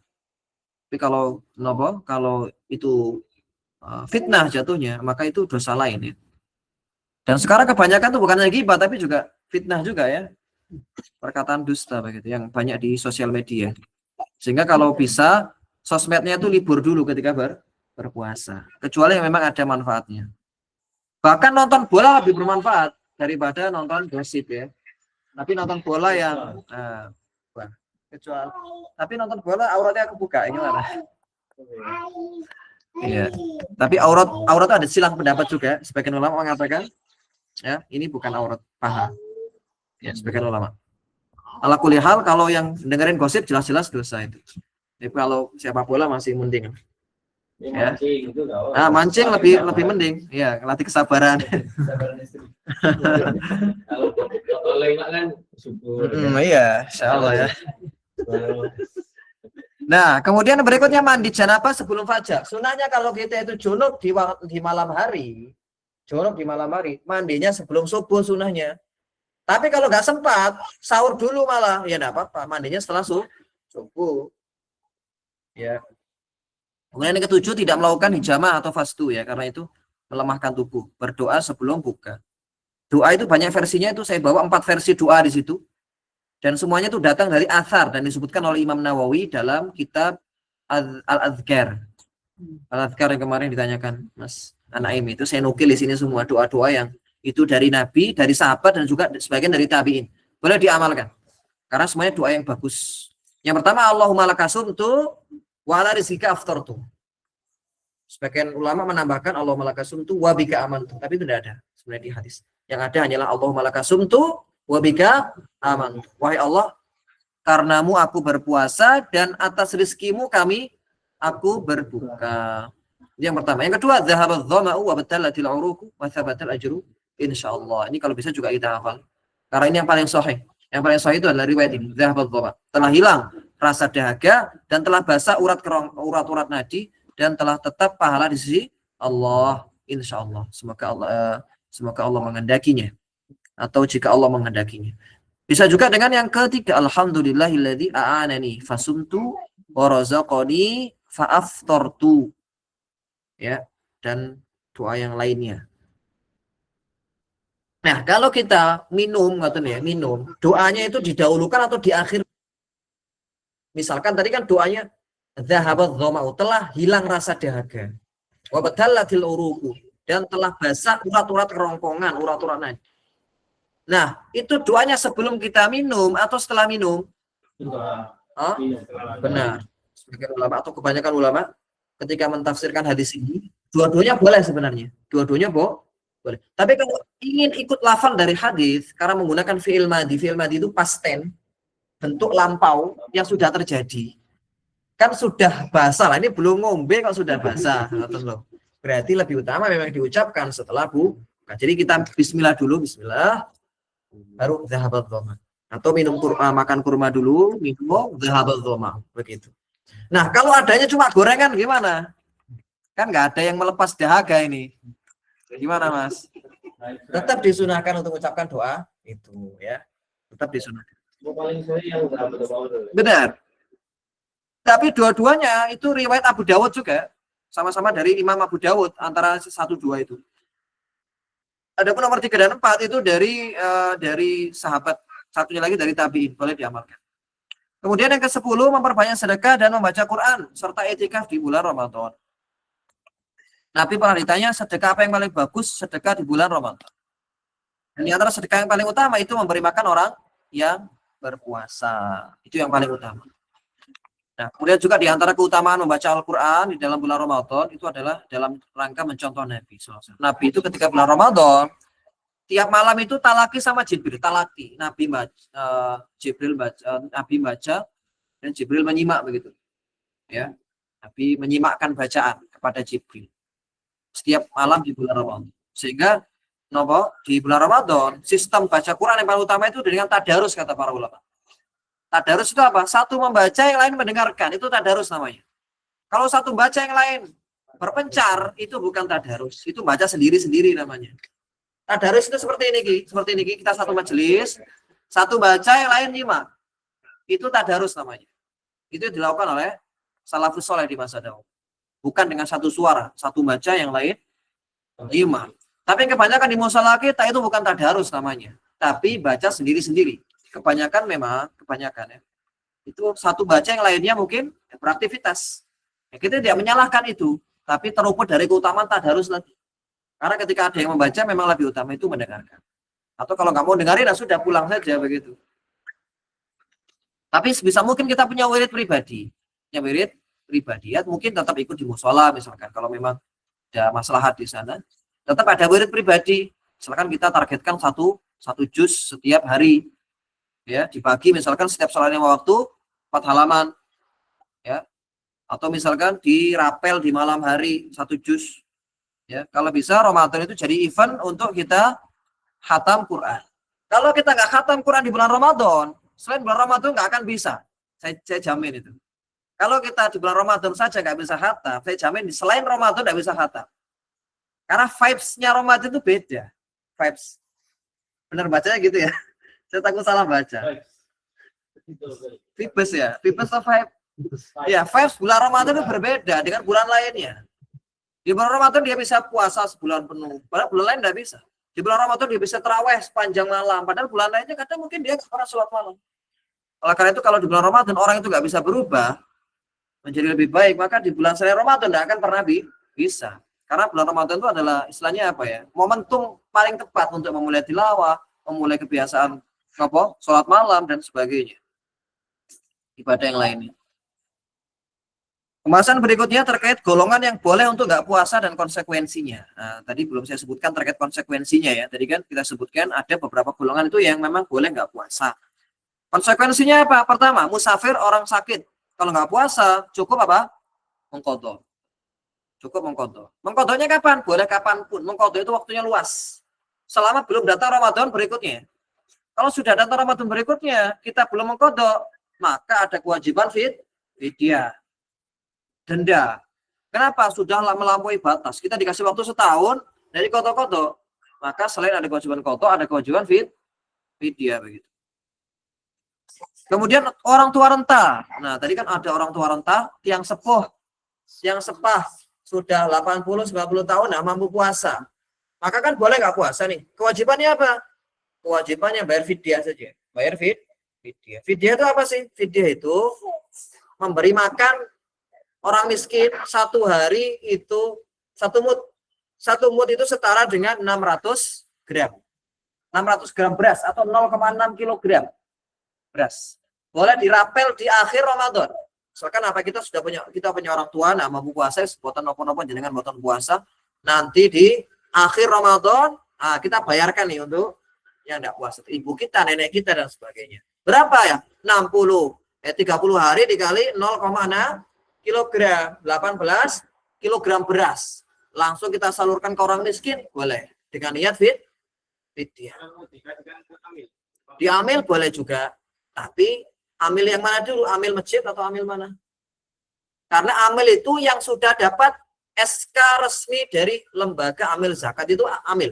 Tapi kalau nopo, kalau itu fitnah jatuhnya, maka itu dosa lain ya. Dan sekarang kebanyakan tuh bukan lagi ghibah tapi juga fitnah juga ya. Perkataan dusta begitu yang banyak di sosial media. Sehingga kalau bisa sosmednya itu libur dulu ketika berpuasa. Kecuali yang memang ada manfaatnya. Bahkan nonton bola lebih bermanfaat daripada nonton gosip ya. Tapi nonton bola yang kecuali tapi nonton bola auratnya kebuka gimana? Iya. Tapi aurat ada silang pendapat juga. Sebagian ulama mengatakan ya ini bukan aurat paha. Ya, sebagian ulama. Ala kulli hal kalau yang dengerin gosip jelas-jelas dosa itu. Jadi kalau siapa bola masih mending. Ya. Mancing lebih mending. Ya, latih kesabaran. Kalau enak kan syukur. Iya, insyaallah ya. Nah, kemudian berikutnya mandi janabah sebelum fajar. Sunahnya kalau kita itu junub di malam hari, mandinya sebelum subuh sunahnya. Tapi kalau nggak sempat, sahur dulu malah, ya enggak apa-apa, mandinya setelah subuh. Ya. Kemudian yang ketujuh, tidak melakukan hijamah atau fastu ya, karena itu melemahkan tubuh. Berdoa sebelum buka. Doa itu banyak versinya, itu saya bawa 4 versi doa di situ. Dan semuanya itu datang dari athar dan disebutkan oleh Imam Nawawi dalam kitab Al-Adhkar. Al-Adhkar yang kemarin ditanyakan Mas Anaim itu, saya nukil di sini semua doa-doa yang itu dari Nabi, dari sahabat, dan juga sebagian dari tabi'in. Boleh diamalkan. Karena semuanya doa yang bagus. Yang pertama, Allahumma lakasumtu wa ala rizqika aftartu. Sebagian ulama menambahkan Allahumma lakasumtu wa bika amantu. Tapi itu tidak ada sebenarnya di hadis. Yang ada hanyalah Allahumma lakasumtu wa bika amantu. Wahai Allah, karenamu aku berpuasa dan atas rizkimu aku berbuka. Yang pertama. Yang kedua, dhahabadh dhama'u wa batalatil uruqu wa thabatal ajru insyaallah. Ini kalau bisa juga kita hafal. Karena ini yang paling sahih. Yang paling sahih itu adalah riwayat ini, dhahabadh dhama'. Telah hilang rasa dahaga dan telah basah urat-urat nadi dan telah tetap pahala di sisi Allah insyaallah. Semoga Allah menghendakinya. Atau jika Allah menghendakinya. Bisa juga dengan yang ketiga, alhamdulillahilladzi a'anani fasumtu wa razaqani fa'aftartu. Ya, dan doa yang lainnya. Nah, kalau kita minum, doanya itu didahulukan atau di akhir. Misalkan tadi kan doanya dhahabadh dhama'u, telah hilang rasa dahaga. Wa batallatil uruqu, dan telah basah urat-urat kerongkongan, urat-urat nadi. Nah, itu doanya sebelum kita minum atau setelah minum? Benar. Sebagian ulama atau kebanyakan ulama ketika mentafsirkan hadis ini, dua-duanya boleh sebenarnya. Dua-duanya boleh. Tapi kalau ingin ikut lafal dari hadis karena menggunakan fi'il madhi itu past tense, bentuk lampau yang sudah terjadi. Kan sudah basah lah, ini belum ngombe kalau sudah basah. Berarti lebih utama memang diucapkan setelah buka. Jadi kita bismillah dulu, bismillah, baru dhahabadh dhama. Atau makan kurma dulu, minum dhahabadh dhama, begitu. Nah, kalau adanya cuma gorengan gimana? Kan nggak ada yang melepas dahaga ini. Gimana, Mas? Tetap disunahkan untuk mengucapkan doa itu ya. Tetap disunahkan. Benar. Tapi dua-duanya itu riwayat Abu Dawud juga. Sama-sama dari Imam Abu Dawud, antara 1-2 itu. Adapun nomor 3 dan 4 itu dari sahabat, satunya lagi dari tabi'in, boleh diamalkan. Kemudian yang ke-10, memperbanyak sedekah dan membaca Quran serta i'tikaf di bulan Ramadan. Nabi pernah ditanya, sedekah apa yang paling bagus? Sedekah di bulan Ramadan. Dan di antara sedekah yang paling utama itu memberi makan orang yang berpuasa. Itu yang paling utama. Nah, kemudian juga di antara keutamaan membaca Al-Quran di dalam bulan Ramadan itu adalah dalam rangka mencontoh Nabi. Nabi itu ketika bulan Ramadan, tiap malam itu talaki sama Jibril, talaki. Nabi baca dan Jibril menyimak begitu. Ya. Nabi menyimakkan bacaan kepada Jibril setiap malam di bulan Ramadan. Sehingga di bulan Ramadan sistem baca Quran yang paling utama itu dengan tadarus, kata para ulama. Tadarus itu apa? Satu membaca, yang lain mendengarkan. Itu tadarus namanya. Kalau satu baca, yang lain Berpencar itu bukan tadarus, itu baca sendiri-sendiri namanya. Tadarus itu seperti ini, Ki. Seperti ini, Ki. Kita satu majelis, satu baca, yang lain nyimak. Itu tadarus namanya. Itu dilakukan oleh salafus soleh di masa dahulu. Bukan dengan satu suara, satu baca, yang lain nyimak. Tapi kebanyakan di musala kita itu bukan tadarus namanya, tapi baca sendiri-sendiri. Kebanyakan ya. Itu satu baca, yang lainnya mungkin beraktivitas. Ya, kita tidak menyalahkan itu, tapi teruput dari keutamaan tadarus lagi. Karena ketika ada yang membaca memang lebih utama itu mendengarkan. Atau kalau nggak mau dengarin, sudah pulang saja begitu. Tapi sebisa mungkin kita punya wirid pribadi. Ya wirid pribadi, ya mungkin tetap ikut di musola misalkan. Kalau memang ada maslahat di sana, tetap ada wirid pribadi. Misalkan kita targetkan satu juz setiap hari. Ya, dibagi misalkan setiap sholat 5 waktu 4 halaman. Ya. Atau misalkan dirapel di malam hari 1 juz. Ya, kalau bisa Ramadan itu jadi event untuk kita khatam Quran. Kalau kita nggak khatam Quran di bulan Ramadan, selain bulan Ramadan nggak akan bisa. Saya jamin itu. Kalau kita di bulan Ramadan saja nggak bisa khatam, saya jamin di selain Ramadan nggak bisa khatam. Karena vibes-nya Ramadan itu beda. Vibes. Benar bacanya gitu ya? Saya takut salah baca. Vibes ya? Vibes atau vibe? Ya, vibes bulan Ramadan itu berbeda dengan bulan lainnya. Di bulan Ramadan dia bisa puasa sebulan penuh, padahal bulan lain tidak bisa. Di bulan Ramadan dia bisa tarawih sepanjang malam, padahal bulan lainnya kadang mungkin dia nggak pernah sholat malam. Oleh karena itu kalau di bulan Ramadan orang itu nggak bisa berubah menjadi lebih baik, maka di bulan selain Ramadan tidak akan pernah bisa. Karena bulan Ramadan itu adalah istilahnya apa ya? Momentum paling tepat untuk memulai tilawah, memulai kebiasaan sholat malam dan sebagainya. Ibadah yang lainnya. Pembahasan berikutnya terkait golongan yang boleh untuk nggak puasa dan konsekuensinya. Nah, tadi belum saya sebutkan terkait konsekuensinya ya. Tadi kan kita sebutkan ada beberapa golongan itu yang memang boleh nggak puasa. Konsekuensinya apa? Pertama, musafir orang sakit. Kalau nggak puasa, cukup apa? Mengqadha. Cukup mengqadha. Mengqadhanya kapan? Boleh kapanpun. Mengqadha itu waktunya luas. Selama belum datang Ramadan berikutnya. Kalau sudah datang Ramadan berikutnya, kita belum mengqadha, maka ada kewajiban fidyah. Denda. Kenapa? Sudah melampaui batas. Kita dikasih waktu setahun dari qadha. Maka selain ada kewajiban qadha, ada kewajiban fidyah begitu. Kemudian orang tua renta. Nah, tadi kan ada orang tua renta yang sepuh, yang sepah sudah 80-90 tahun nggak mampu puasa. Maka kan boleh nggak puasa nih. Kewajibannya apa? Kewajibannya bayar fidyah saja. Bayar fidyah. Fidyah itu apa sih? Fidyah itu memberi makan orang miskin 1 hari itu 1 mud. 1 mud itu setara dengan 600 gram. 600 gram beras atau 0,6 kilogram beras. Boleh dirapel di akhir Ramadan. Misalkan apa kita punya orang tua nah mampu puasa sebutan nopo-nopo jenengan boten puasa. Nanti di akhir Ramadan kita bayarkan nih untuk yang tidak puasa. Ibu kita, nenek kita dan sebagainya. Berapa ya? 30 hari dikali 0,6 kilogram, 18 kilogram beras. Langsung kita salurkan ke orang miskin, boleh. Dengan niat fidyah. Diamil boleh juga. Tapi amil yang mana dulu? Amil masjid atau amil mana? Karena amil itu yang sudah dapat SK resmi dari lembaga amil zakat itu amil.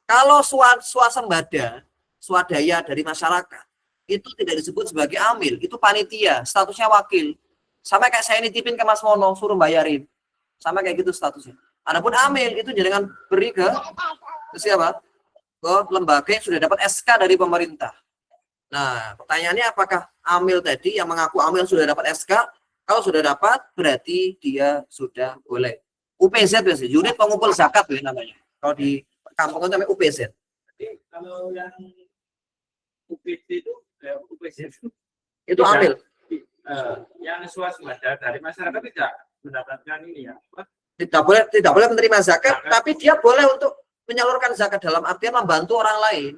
Kalau swasembada, swadaya dari masyarakat, itu tidak disebut sebagai amil. Itu panitia, statusnya wakil. Sama kayak saya nitipin ke Mas Mono, suruh bayarin. Sama kayak gitu statusnya. Adapun amil itu jangan beri ke siapa? Ke lembaga yang sudah dapat SK dari pemerintah. Nah, pertanyaannya apakah amil tadi yang mengaku amil sudah dapat SK? Kalau sudah dapat, berarti dia sudah boleh. UPZ biasanya, unit pengumpul zakat ya namanya. Kalau di kampung itu namanya UPZ. Jadi kalau yang UPZ itu, itu amil. Yang swasembada dari masyarakat tidak mendapatkan ini ya? Tidak boleh menerima zakat, tapi dia boleh untuk menyalurkan zakat dalam artian membantu orang lain.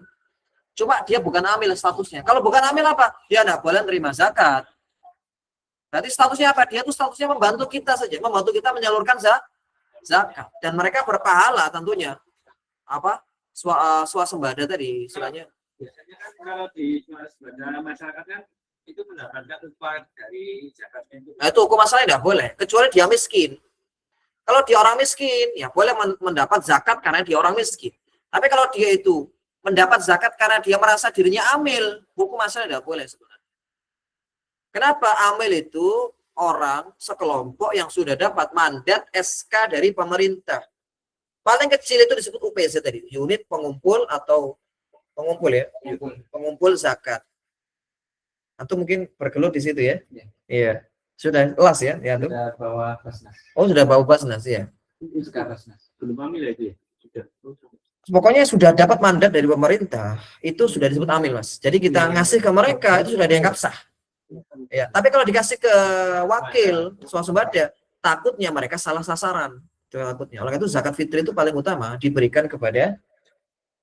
Cuma dia bukan amil statusnya. Kalau bukan amil apa? Dia tidak boleh menerima zakat. Berarti statusnya apa? Dia itu statusnya membantu kita saja, membantu kita menyalurkan zakat. Dan mereka berpahala tentunya. Apa? Swasembada tadi istilahnya. Biasanya kan kalau di swasembada masyarakat kan itu mendapatkan upah dari zakat itu. Nah itu hukum asalnya tidak boleh, kecuali dia miskin. Kalau dia orang miskin, ya boleh mendapat zakat karena dia orang miskin. Tapi kalau dia itu mendapat zakat karena dia merasa dirinya amil, hukum asalnya tidak boleh sebenarnya. Kenapa? Amil itu orang sekelompok yang sudah dapat mandat SK dari pemerintah. Paling kecil itu disebut UPZ tadi, unit pengumpul atau pengumpul ya, pengumpul zakat. Atau mungkin bergelut di situ ya? Iya. Sudah kelas ya? Ya, tuh. Sudah bawa Basnas. Oh, sudah bawa Basnas ya. Itu sekarang Basnas. Belum ambil ya itu ya? Sudah. Pokoknya sudah dapat mandat dari pemerintah, itu sudah disebut amil, Mas. Jadi kita ngasih ke mereka itu sudah dianggap sah. Ya, tapi kalau dikasih ke wakil swasembada, takutnya mereka salah sasaran. Itu takutnya. Oleh itu zakat fitri itu paling utama diberikan kepada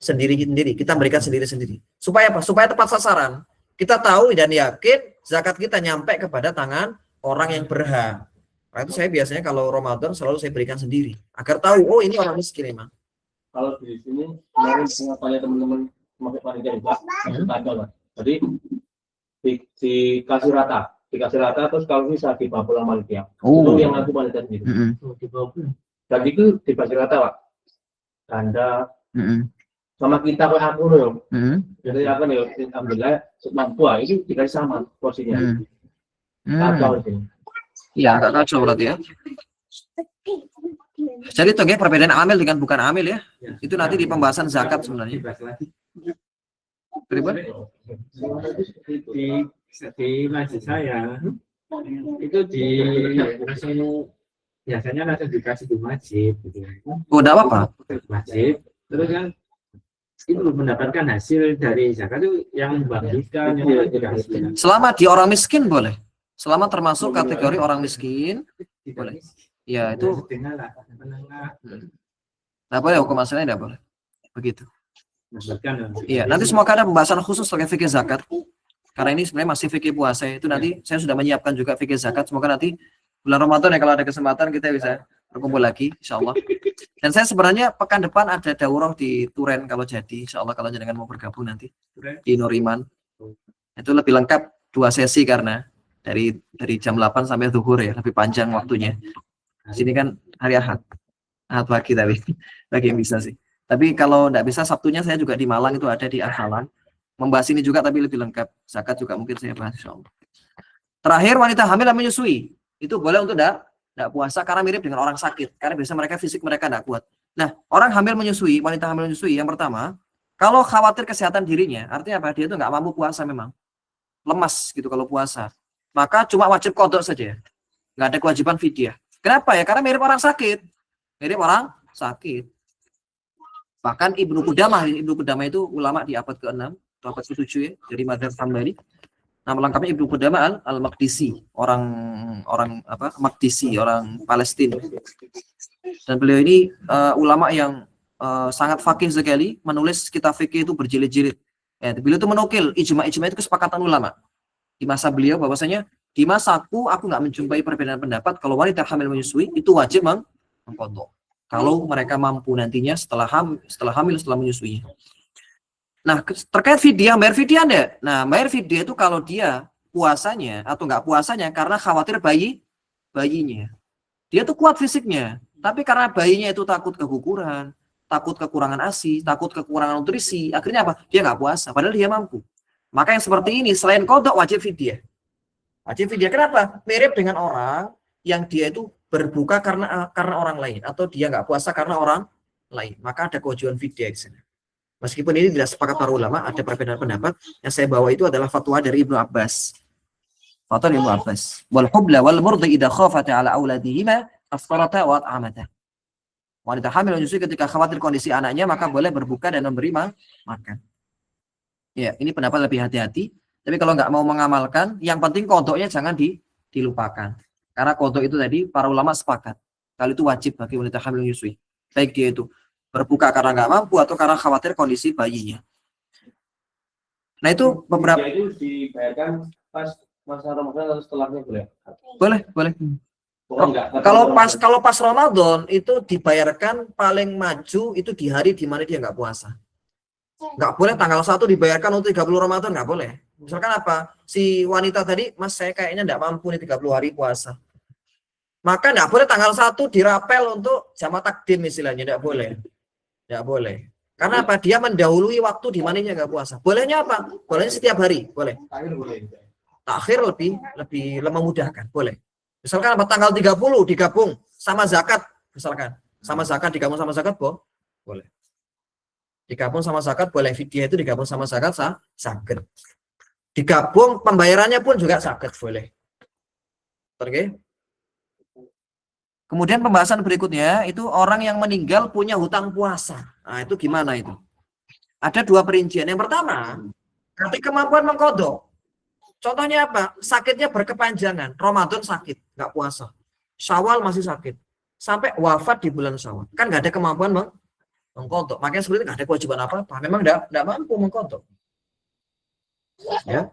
sendiri-sendiri. Kita berikan sendiri-sendiri. Supaya apa? Supaya tepat sasaran. Kita tahu dan yakin zakat kita nyampe kepada tangan orang yang berhak. Nah, itu saya biasanya kalau Ramadan selalu saya berikan sendiri agar tahu, oh ini orang miskin emang. Kalau di sini kemarin tanya teman-teman pakai panitia juga tanya lah. Jadi dikasih rata terus kalau bisa dibawa pulang panitia. Itu yang aku panitia sendiri. Dan itu dikasih rata Pak. Ganda sama kita kayak aku loh. Jadi apa nih? Alhamdulillah mampu itu dikasih sama porsinya. Kacau sih. Iya, nggak kacau berarti ya. Jadi itu ya perbedaan amil dengan bukan amil ya. Itu nanti di pembahasan zakat sebenarnya. Pribadi? Di masjid saya itu biasanya langsung dikasih di masjid gitu. Oh, enggak apa-apa. Masjid terus kan itu mendapatkan hasil dari zakat itu yang membagikan yang dikasih. Selama dia orang miskin boleh. Selama termasuk kategori orang miskin boleh. Ya itu nggak boleh, hukum asalnya nggak boleh. Begitu. Iya, nanti semoga ada pembahasan khusus terkait fikih zakat. Karena ini sebenarnya masih fikih puasa. Itu nanti saya sudah menyiapkan juga fikih zakat. Semoga nanti bulan Ramadan ya kalau ada kesempatan kita bisa berkumpul lagi, insya Allah. Dan saya sebenarnya pekan depan ada daurah di Turen kalau jadi, insya Allah kalau jenengan mau bergabung nanti di Nuriman. Itu lebih lengkap 2 sesi karena dari jam 8 sampai zuhur ya, lebih panjang waktunya. Sini kan hari Ahad pagi tapi bagi yang bisa sih. Tapi kalau tidak bisa Sabtunya saya juga di Malang itu ada di Al-Halan. Membahas ini juga tapi lebih lengkap. Zakat juga mungkin saya bahas insyaallah. Terakhir wanita hamil dan menyusui. Itu boleh untuk tidak puasa karena mirip dengan orang sakit. Karena biasanya mereka fisik mereka tidak kuat. Nah, orang hamil menyusui, wanita hamil menyusui yang pertama, kalau khawatir kesehatan dirinya, artinya apa? Dia itu nggak mampu puasa memang. Lemas gitu kalau puasa. Maka cuma wajib qadha saja. Nggak ada kewajiban fidyah. Kenapa ya? Karena mirip orang sakit. Mirip orang sakit. Bahkan Ibnu Qudamah itu ulama di abad ke-6 atau abad ke-7 ya, dari madzhab Hambali. Nama lengkapnya Ibnu Qudamah al-Maqdisi, orang Maqdisi, orang Palestina. Dan beliau ini ulama yang sangat faqih sekali, menulis kitab fikih itu berjilid-jilid. Ya, beliau itu menukil ijma itu kesepakatan ulama di masa beliau bahwasanya di masaku aku nggak menjumpai perbedaan pendapat kalau wanita hamil menyusui itu wajib mengqadha. Kalau mereka mampu nantinya setelah hamil setelah menyusui. Nah, terkait fidyah, bayar fidyah enggak? Nah, bayar fidyah itu kalau dia puasanya atau nggak puasanya karena khawatir bayinya. Dia tuh kuat fisiknya, tapi karena bayinya itu takut keguguran, takut kekurangan ASI, takut kekurangan nutrisi, akhirnya apa? Dia nggak puasa, padahal dia mampu. Maka yang seperti ini selain qadha wajib fidyah. Wajib fidyah kenapa? Mirip dengan orang yang dia itu berbuka karena orang lain atau dia nggak puasa karena orang lain, maka ada kewajiban fidyah di sana. Meskipun ini tidak sepakat para ulama, ada perbedaan pendapat. Yang saya bawa itu adalah fatwa dari Ibnu Abbas. Fatwa Ibnu Abbas. Wal hubla wal murdi idza khafata ala auladihima aftarata wa at'amata. Wanita hamil menyusui ketika khawatir kondisi anaknya maka boleh berbuka dan memberi makan. Ya, ini pendapat lebih hati-hati. Tapi kalau nggak mau mengamalkan, yang penting qadhanya jangan dilupakan. Karena qadha itu tadi para ulama sepakat. Kalau itu wajib bagi wanita hamil menyusui. Baik dia itu berbuka karena nggak mampu atau karena khawatir kondisi bayinya. Nah itu beberapa. Itu dibayarkan pas masa Ramadan atau setelahnya boleh? Boleh. Kalau pas Ramadan itu dibayarkan paling maju itu di hari di mana dia nggak puasa. Nggak boleh tanggal 1 dibayarkan untuk 30 Ramadan, nggak boleh. Misalkan apa? Si wanita tadi, Mas saya kayaknya nggak mampu nih 30 hari puasa. Maka tidak boleh tanggal 1 dirapel untuk jamaah takdim istilahnya, tidak boleh. Tidak boleh. Karena apa? Dia mendahului waktu di mananya nggak puasa. Bolehnya apa? Bolehnya setiap hari, boleh. Takhir lebih memudahkan, boleh. Misalkan apa? Tanggal 30 digabung sama zakat, misalkan. Sama zakat digabung sama zakat, boleh. Digabung sama zakat boleh, fidyah itu digabung sama zakat sakit. Digabung pembayarannya pun juga sakit, boleh. Oke. Kemudian pembahasan berikutnya itu orang yang meninggal punya hutang puasa. Nah, itu gimana itu? Ada dua perincian. Yang pertama, nanti kemampuan mengkodok. Contohnya apa? Sakitnya berkepanjangan. Ramadan sakit, nggak puasa. Syawal masih sakit. Sampai wafat di bulan Syawal. Kan nggak ada kemampuan mengkodok. Makanya sebenarnya nggak ada kewajiban apa-apa. Memang nggak mampu mengkodok. Ya.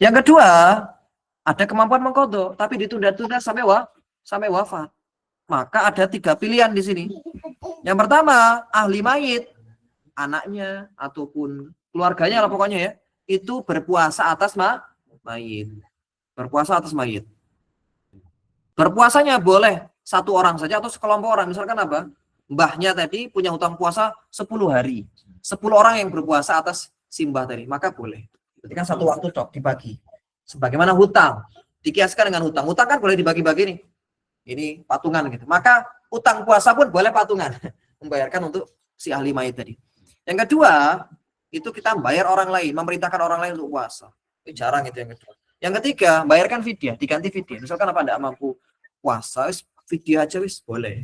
Yang kedua, ada kemampuan mengkodok, tapi ditunda-tunda sampai wafat. Maka ada 3 pilihan di sini. Yang pertama, ahli mayit, anaknya ataupun keluarganya lah pokoknya ya, itu berpuasa atas mayit. Berpuasa atas mayit. Berpuasanya boleh 1 orang saja atau sekelompok orang. Misalkan apa? Mbahnya tadi punya hutang puasa 10 hari. 10 orang yang berpuasa atas si mbah tadi, maka boleh. Berarti kan 1 waktu cok dibagi. Sebagaimana hutang. Dikiaskan dengan hutang. Hutang kan boleh dibagi-bagi nih. Ini patungan gitu. Maka utang puasa pun boleh patungan. Membayarkan untuk si ahli mayit tadi. Yang kedua, itu kita bayar orang lain, memerintahkan orang lain untuk puasa. Itu jarang itu yang kedua. Yang ketiga, bayarkan fidyah, diganti fidyah. Misalkan apa enggak mampu puasa, fidyah aja wis boleh.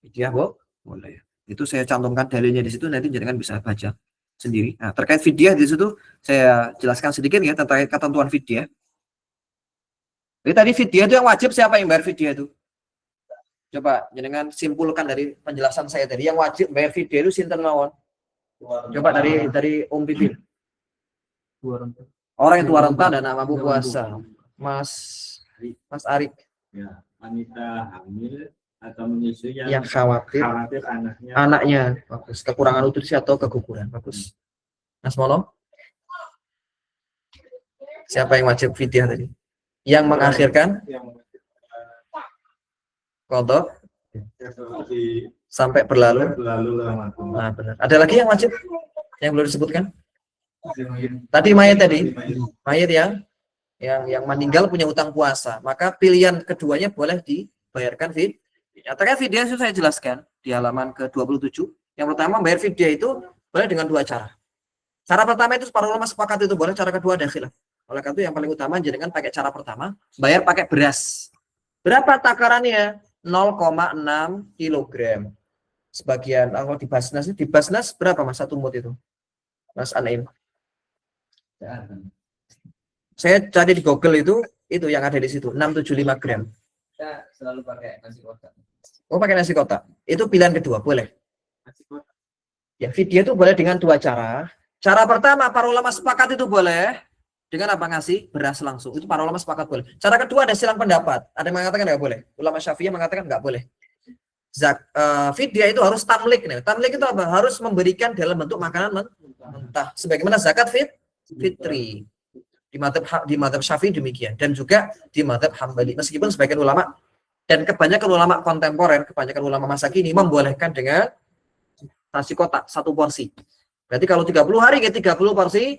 Fidyah boleh. Itu saya cantumkan dalilnya di situ, nanti jangan bisa baca sendiri. Nah, terkait fidyah di situ saya jelaskan sedikit ya terkait ketentuan fidyah. Jadi tadi fidyah itu yang wajib siapa yang bayar fidyah itu? Coba jangan simpulkan dari penjelasan saya tadi, yang wajib bayar fidyah itu sinten mawon? Coba dari Pipin. Orang yang tua renta dan mampu puasa. Mas Arik. Ya, wanita hamil atau menyusui yang khawatir anaknya bagus, kekurangan nutrisi atau keguguran. Bagus. Mas Mono. Siapa yang wajib fidyah tadi? Yang mengakhirkan kodok sampai berlalu. Nah, benar. Ada lagi yang wajib yang belum disebutkan? Tadi mayat yang meninggal punya utang puasa, maka pilihan keduanya boleh dibayarkan fidyah. Terkait fidyah itu saya jelaskan di halaman ke-27. Yang pertama, bayar fidyah itu boleh dengan 2 cara. Cara pertama itu para ulama sepakat itu boleh, cara kedua ada khilaf. Oleh karena itu yang paling utama jangan pakai cara pertama, bayar pakai beras. Berapa takarannya? 0,6 kg. Sebagian kalau di Basnas berapa Mas 1 mut itu? Mas Anaim. Saya cari di Google itu yang ada di situ 675 gram. Saya selalu pakai nasi kotak. Oh, pakai nasi kotak. Itu pilihan kedua, boleh. Ya, fidyah itu boleh dengan 2 cara. Cara pertama para ulama sepakat itu boleh dengan apa? Ngasih beras langsung. Itu para ulama sepakat boleh. Cara kedua ada silang pendapat. Ada yang mengatakan nggak boleh. Ulama Syafi'iyah mengatakan nggak boleh. Fidyah itu harus tamlik. Tamlik itu apa? Harus memberikan dalam bentuk makanan mentah. Sebagaimana zakat fitri. Di mazhab Syafi'i demikian. Dan juga di mazhab Hambali. Meskipun sebagian ulama dan kebanyakan ulama kontemporer, kebanyakan ulama masa kini membolehkan dengan nasi kotak 1 porsi. Berarti kalau 30 hari ke 30 porsi,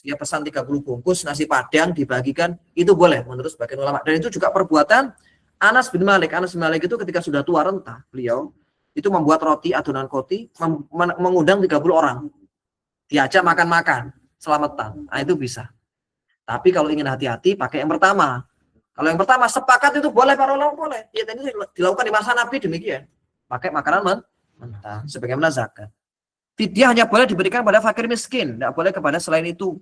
dia pesan 30 bungkus nasi padang dibagikan, itu boleh menurut sebagian ulama. Dan itu juga perbuatan Anas bin Malik. Anas bin Malik itu ketika sudah tua renta, beliau itu membuat roti, adonan roti, mengundang 30 orang. Diajak makan-makan, selamatan. Nah, itu bisa. Tapi kalau ingin hati-hati, pakai yang pertama. Kalau yang pertama sepakat itu boleh, para ulama boleh. Ya, ini dilakukan di masa Nabi demikian. Pakai makanan mentah, sebagaimana zakat. Fidyah hanya boleh diberikan pada fakir miskin, tidak boleh kepada selain itu.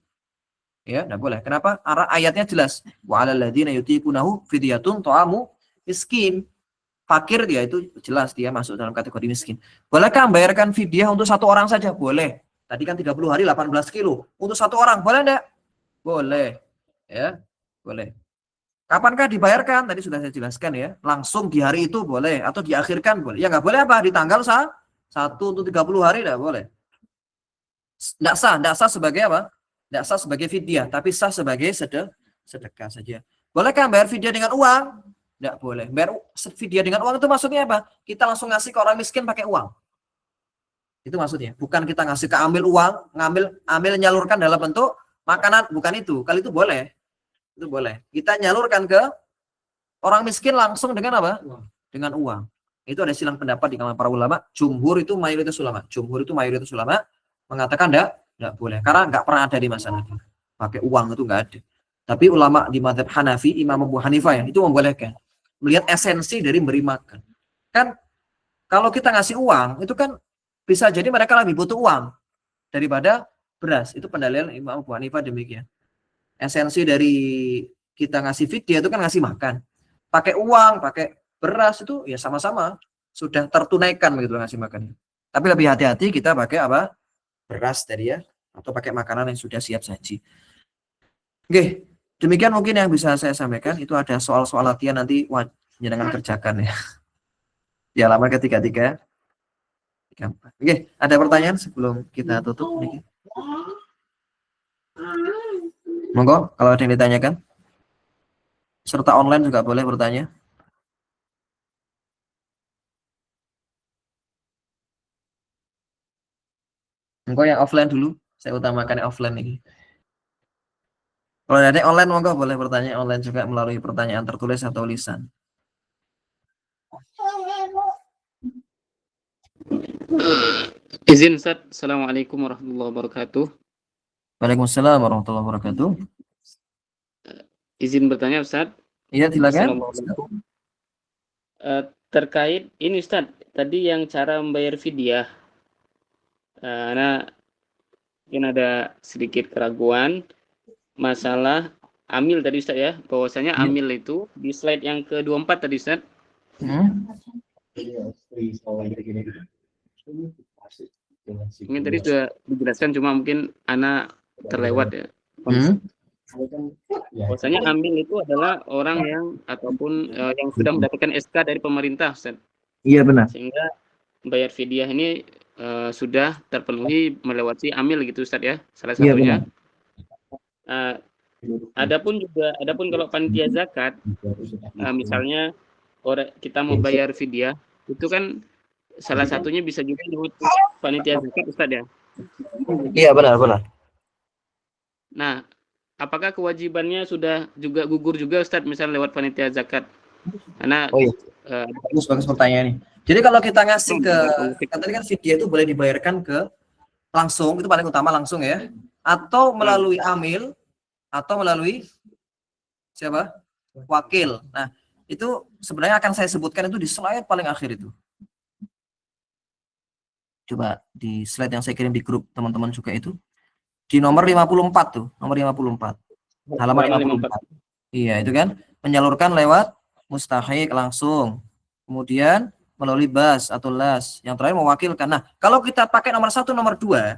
Ya, tidak boleh. Kenapa? Ayatnya jelas. Wa 'alal ladzina yutiqunahu fidyatun ta'amu miskin. Fakir dia itu jelas dia masuk dalam kategori miskin. Bolehkah membayarkan fidyah untuk 1 orang saja? Boleh. Tadi kan 30 hari 18 kilo. Untuk 1 orang boleh enggak? Boleh. Ya, boleh. Kapankah dibayarkan? Tadi sudah saya jelaskan ya. Langsung di hari itu boleh atau diakhirkan boleh. Ya nggak boleh apa? Di tanggal 1 untuk 30 hari tidak boleh. Tidak sah sebagai apa? Tidak sah sebagai fidyah, tapi sah sebagai sedekah saja. Bolehkah bayar fidyah dengan uang? Tidak boleh. Bayar fidyah dengan uang itu maksudnya apa? Kita langsung ngasih ke orang miskin pakai uang. Itu maksudnya. Bukan kita ngasih ke ambil uang, ambil nyalurkan dalam bentuk makanan, bukan itu. Kali itu boleh. Itu boleh. Kita nyalurkan ke orang miskin langsung dengan apa? Dengan uang. Itu ada silang pendapat di kalangan para ulama. Jumhur itu mayoritas ulama mengatakan enggak boleh. Karena enggak pernah ada di masa Nabi. Pakai uang itu enggak ada. Tapi ulama di mazhab Hanafi, Imam Abu Hanifah ya, itu membolehkan. Melihat esensi dari beri makan. Kan kalau kita ngasih uang, itu kan bisa jadi mereka lebih butuh uang daripada beras. Itu pendalilan Imam Abu Hanifah demikian. Esensi dari kita ngasih fidyah itu kan ngasih makan. Pakai uang, pakai beras itu ya sama-sama sudah tertunaikan begitu ngasih makan. Tapi lebih hati-hati kita pakai apa? Beras tadi ya, atau pakai makanan yang sudah siap saji. Oke, demikian mungkin yang bisa saya sampaikan. Itu ada soal-soal latihan nanti jangan kerjakan ya. Di halaman ketiga. Oke, ada pertanyaan sebelum kita tutup? Monggo, kalau ada yang ditanyakan. Serta online juga boleh bertanya. Monggo yang offline dulu. Saya utamakan yang offline ini. Kalau ada yang online, monggo boleh bertanya online juga melalui pertanyaan tertulis atau lisan. Izin Ustaz, Assalamualaikum warahmatullahi wabarakatuh. Waalaikumsalam warahmatullahi wabarakatuh. Izin bertanya Ustaz. Iya, silakan. Assalamualaikum. Terkait ini Ustaz, tadi yang cara membayar fidyah. Nah, mungkin ada sedikit keraguan masalah amil tadi Ustaz ya, bahwasanya amil itu di slide yang ke-24 tadi Ustaz. Mungkin tadi sudah dijelaskan, cuma mungkin Ana terlewat ya. Bahwasanya amil itu adalah orang yang ataupun yang sudah mendapatkan SK dari pemerintah Ustaz. Iya benar. Sehingga bayar fidyah ini sudah terpenuhi melewati amil gitu Ustaz ya, salah satunya. Adapun kalau panitia zakat, misalnya kita mau bayar fidyah, itu kan salah satunya bisa juga lewat panitia zakat Ustaz ya. Iya benar. Nah, apakah kewajibannya sudah juga gugur juga Ustaz, misalnya lewat panitia zakat? Karena bagus pertanyaan ini. Jadi kalau kita ngasih kan tadi kan fidyah itu boleh dibayarkan ke langsung, itu paling utama langsung ya, atau melalui amil, atau melalui siapa? Wakil. Nah, itu sebenarnya akan saya sebutkan itu di slide paling akhir itu. Coba di slide yang saya kirim di grup teman-teman juga itu. Di nomor 54 tuh, nomor 54. Halaman 54. Iya, itu kan menyalurkan lewat mustahik langsung. Kemudian melalui bas atau las. Yang terakhir mewakilkan. Nah, kalau kita pakai nomor 1, nomor 2,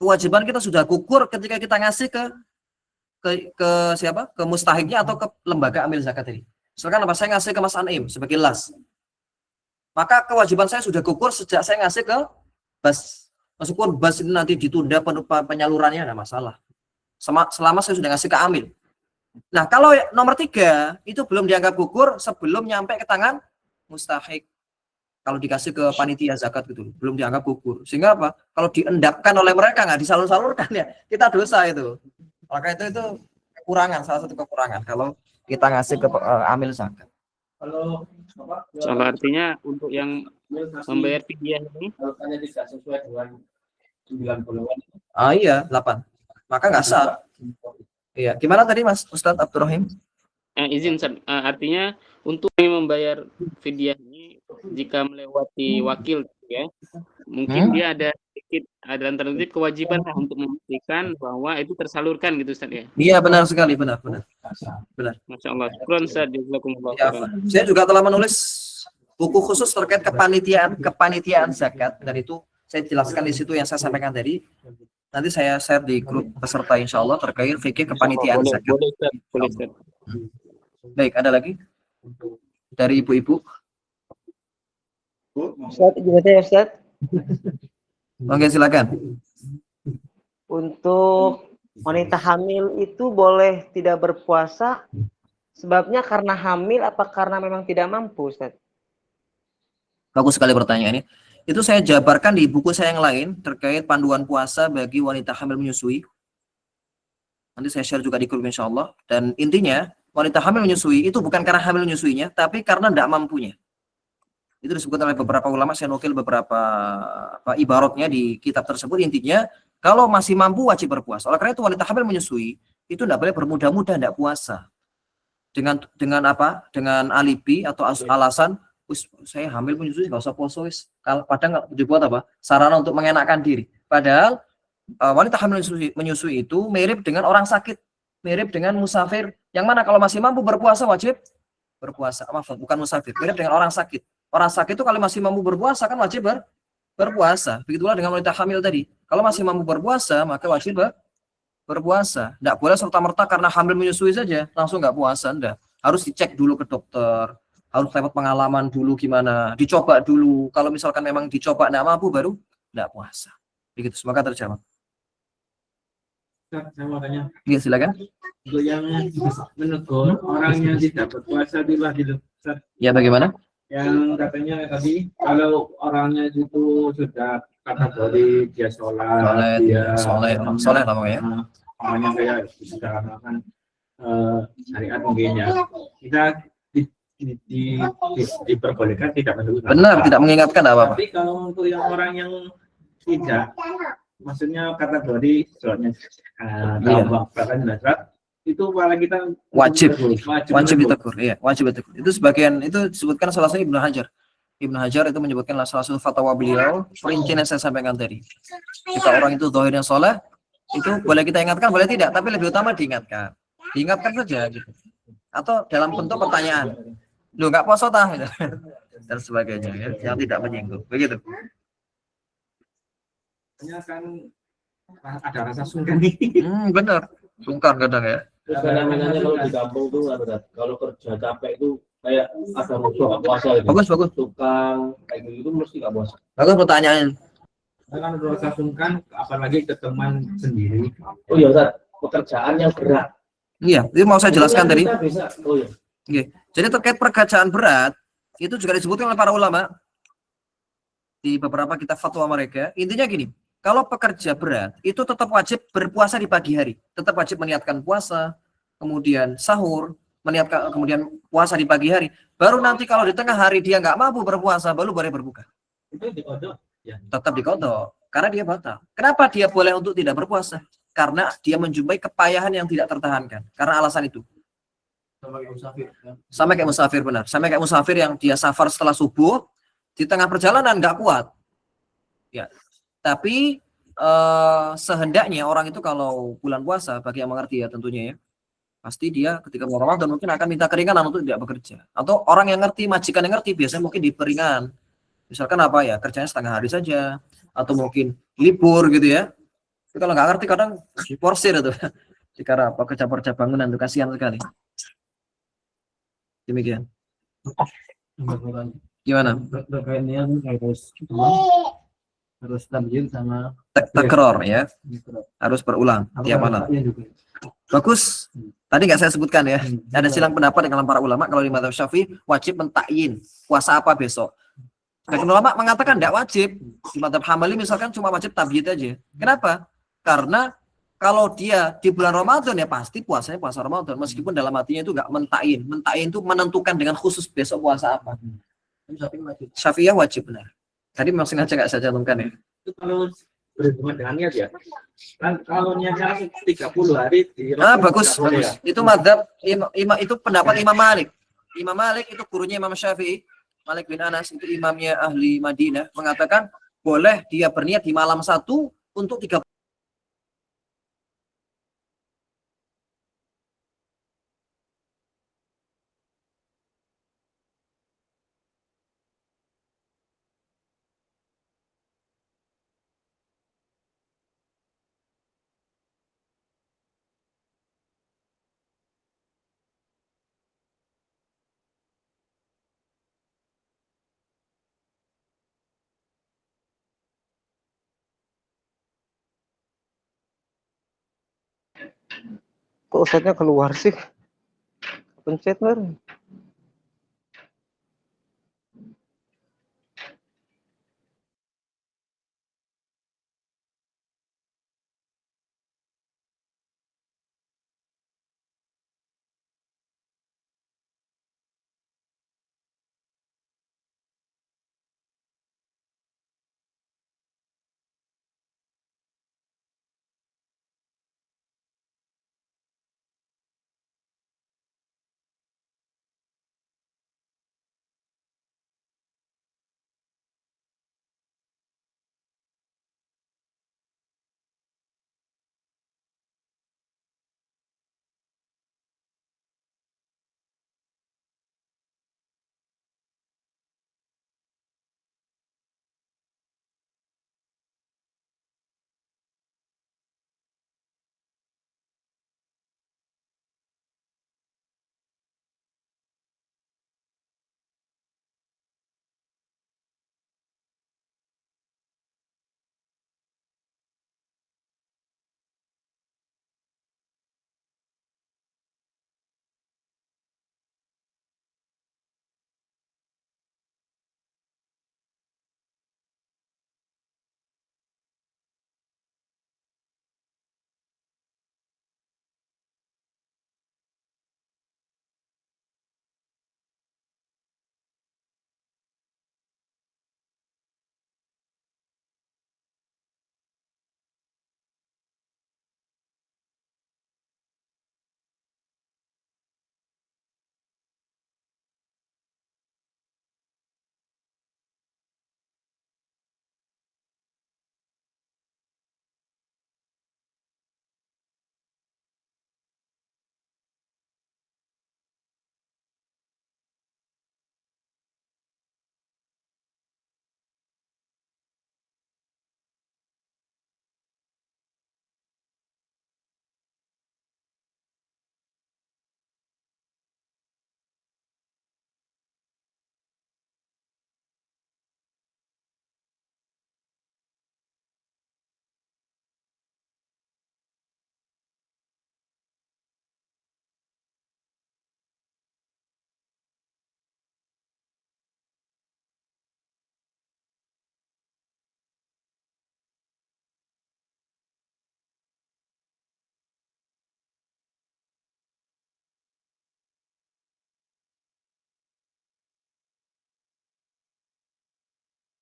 kewajiban kita sudah gugur ketika kita ngasih ke siapa? Ke mustahiknya atau ke lembaga amil zakat tadi. Misalkan apa? Saya ngasih ke Mas Anim sebagai las. Maka kewajiban saya sudah gugur sejak saya ngasih ke bas. Meskipun bas ini nanti ditunda penyalurannya, ada masalah. Selama saya sudah ngasih ke amil. Nah, kalau nomor 3 itu belum dianggap gugur sebelum nyampe ke tangan mustahik. Kalau dikasih ke panitia zakat gitu, belum dianggap gugur. Sehingga apa? Kalau diendapkan oleh mereka nggak disalur-salurkan ya, kita dosa itu. Maka itu kekurangan, salah satu kekurangan kalau kita ngasih ke amil zakat. Kalau artinya untuk yang membayar fidyah ini hanya tidak sesuai dengan 90-an. Iya, 8. Maka nggak sah. Iya, gimana tadi Mas Ustadz Abdurrahim? Izin artinya untuk yang membayar fidyah ini jika melewati wakil ya, mungkin dia ada alternatif kewajiban untuk memastikan bahwa itu tersalurkan gitu Ustaz ya. Iya, benar sekali, benar. Masya Allah. Syukran Ustaz, jazakumullah Ya, saya juga telah menulis buku khusus terkait kepanitiaan zakat, dan itu saya jelaskan di situ yang saya sampaikan tadi. Nanti saya share di grup peserta insya Allah terkait fikih kepanitiaan zakat. Boleh Ustaz. Baik, ada lagi dari ibu-ibu? Ustaz, gimana ya Ustaz? Oke, silakan. Untuk wanita hamil itu boleh tidak berpuasa sebabnya karena hamil apa karena memang tidak mampu, Ustaz? Bagus sekali pertanyaannya. Itu saya jabarkan di buku saya yang lain terkait panduan puasa bagi wanita hamil menyusui. Nanti saya share juga di grup insya Allah. Dan intinya, wanita hamil menyusui itu bukan karena hamil menyusuinya, tapi karena tidak mampunya. Itu disebut oleh beberapa ulama, saya nukil beberapa ibaratnya di kitab tersebut. Intinya, kalau masih mampu wajib berpuasa. Oleh karena itu wanita hamil menyusui, itu tidak boleh bermudah-mudah tidak puasa. Dengan apa? Dengan alibi atau alasan, saya hamil menyusui, nggak usah puasa. Padahal nggak dibuat apa? Sarana untuk mengenakkan diri. Padahal wanita hamil menyusui itu mirip dengan orang sakit, mirip dengan musafir, yang mana kalau masih mampu berpuasa wajib berpuasa. Maaf, bukan musafir, mirip dengan orang sakit. Orang sakit itu kalau masih mampu berpuasa kan wajib berpuasa. Begitulah dengan wanita hamil tadi. Kalau masih mampu berpuasa maka wajib berpuasa. Tidak boleh serta-merta karena hamil menyusui saja langsung nggak puasa. Enggak. Harus dicek dulu ke dokter. Harus lewat pengalaman dulu gimana. Dicoba dulu. Kalau misalkan memang dicoba tidak mampu baru tidak puasa. Begitu. Semoga terjawab. Saya mau tanya. Ya, silakan. Untuk yang menegur orang yang tidak berpuasa di luar hidup, Ya, bagaimana? yang katanya tadi kalau orangnya itu sudah kategori dia sholat, dia soleh lah ya. Namanya kayak sudah melakukan syariat mungkin ya. Kita diperbolehkan tidak menunggu. Benar, tidak mengingatkan apa-apa. Tapi kalau untuk yang orang yang tidak, maksudnya kategori soalnya bahkan nazar itu malah kita wajib menegur. ditegur, iya, wajib ditegur. Itu sebagian itu disebutkan salah satu Ibnu Hajar. Ibnu Hajar itu menyebutkan salah satu fatwa beliau, rincian yang saya sampaikan tadi. Jika orang itu zahirnya soleh, itu boleh kita ingatkan, boleh tidak, tapi lebih utama diingatkan. Diingatkan saja gitu. Atau dalam bentuk pertanyaan. Lu nggak puasa tah gitu. Dan sebagainya ya, yang tidak menyinggung. Begitu. Kan ada rasa sungkan nih. Benar. Sungkan kadang ya. Terus kadang-kadang kalau di kampung tuh kalau kerja capek itu kayak ada musuh nggak puasa gitu. Bagus. Tukang kayak gitu mesti nggak puasa. Bagus pertanyaan. Kan rasa sungkan apalagi ke teman sendiri. Oh iya Ustaz, pekerjaan yang berat. Iya, itu mau saya jelaskan tadi. Bisa. Oh iya. Oke. Jadi terkait pekerjaan berat itu juga disebutkan oleh para ulama di beberapa kitab fatwa mereka. Intinya gini, kalau pekerja berat itu tetap wajib berpuasa di pagi hari, tetap wajib meniatkan puasa, kemudian sahur, meniatkan kemudian puasa di pagi hari. Baru nanti kalau di tengah hari dia nggak mampu berpuasa, baru boleh berbuka. Itu dikodok. Ya. Tetap dikodok karena dia batal. Kenapa dia boleh untuk tidak berpuasa? Karena dia menjumpai kepayahan yang tidak tertahankan. Karena alasan itu. Sama kayak musafir benar. Sama kayak musafir yang dia safar setelah subuh, di tengah perjalanan nggak kuat. Ya. Tapi sehendaknya orang itu kalau bulan puasa, bagi yang mengerti ya tentunya ya, pasti dia ketika bulan Ramadan mungkin akan minta keringanan untuk tidak bekerja. Atau orang yang ngerti, majikan yang ngerti biasanya mungkin diperingan. Misalkan apa ya, kerjanya setengah hari saja, atau mungkin libur gitu ya. Tapi kalau nggak ngerti kadang diporsir itu. Jika apa kerja bangunan itu kasihan sekali. Demikian. Gimana? Berkaitannya harus tamjil sama takror ya. Harus berulang tiap malam. Bagus. Tadi nggak saya sebutkan ya. Ada silang pendapat dengan para ulama kalau di mazhab Syafi'i wajib mentakyin puasa apa besok. Sebagian ulama mengatakan tidak wajib. Di mazhab Hambali misalkan cuma wajib tabyid aja. Kenapa? Karena kalau dia di bulan Ramadan ya pasti puasanya puasa Ramadan meskipun dalam hatinya itu nggak mentakyin. Mentakyin itu menentukan dengan khusus besok puasa apa. Syafi'iyah wajib benar. Tadi memang sengaja nggak saya cantumkan ya. Itu kalau berhubungan dengan niat ya. Kan kalau niatnya 30 hari di bagus. Ya. Itu mazhab itu pendapat Imam Malik. Imam Malik itu gurunya Imam Syafi'i. Malik bin Anas itu imamnya ahli Madinah mengatakan boleh dia berniat di malam satu untuk 30. Kok Ustadznya keluar sih? Pencet Nur.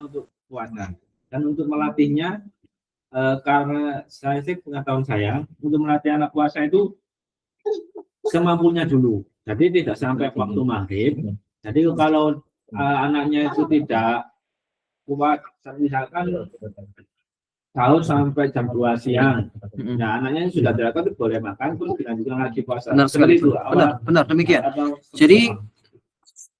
Untuk puasa dan untuk melatihnya karena saya sih pengetahuan saya untuk melatih anak puasa itu semampunya dulu, jadi tidak sampai waktu maghrib. Jadi kalau anaknya itu tidak kuat, misalkan sahur sampai jam 2 siang, nah anaknya sudah dilakukan itu boleh makan terus dilanjutkan lagi puasa. Benar sekali. Itu, Benar demikian. Jadi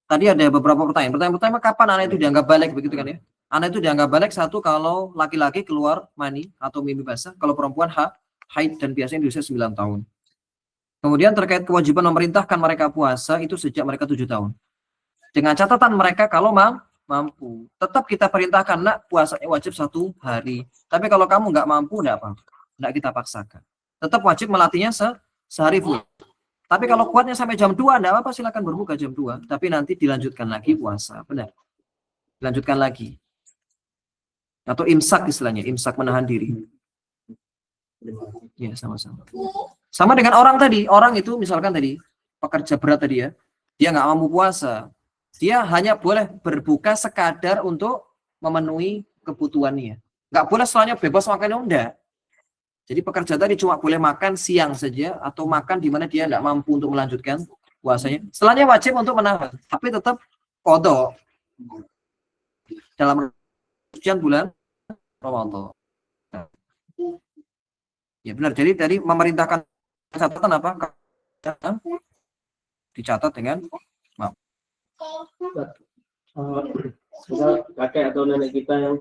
tadi ada beberapa pertanyaan. Pertanyaan pertama, kapan anak itu dianggap balik, begitu kan ya? Anak itu dianggap balik satu kalau laki-laki keluar mani atau mimpi basah, kalau perempuan haid dan biasanya di usia 9 tahun. Kemudian terkait kewajiban memerintahkan mereka puasa itu sejak mereka 7 tahun. Dengan catatan mereka kalau mampu, tetap kita perintahkan, nak puasanya wajib 1 hari. Tapi kalau kamu nggak mampu, nggak apa-apa, nggak kita paksakan. Tetap wajib melatihnya sehari full. Tapi kalau kuatnya sampai jam 2, nggak apa-apa, silakan berbuka jam 2. Tapi nanti dilanjutkan lagi puasa, benar. Dilanjutkan lagi. Atau imsak istilahnya, imsak menahan diri. Ya, sama-sama. Sama dengan orang tadi, orang itu misalkan tadi, pekerja berat tadi ya, dia nggak mampu puasa. Dia hanya boleh berbuka sekadar untuk memenuhi kebutuhannya. Nggak boleh setelahnya bebas makannya, enggak. Jadi pekerja tadi cuma boleh makan siang saja, atau makan di mana dia nggak mampu untuk melanjutkan puasanya. Setelahnya wajib untuk menahan, tapi tetap qadha dalam ujian bulan Ramadan. Ya benar. Jadi tadi memerintahkan catatan apa? Dicatat dengan kakek atau nenek kita yang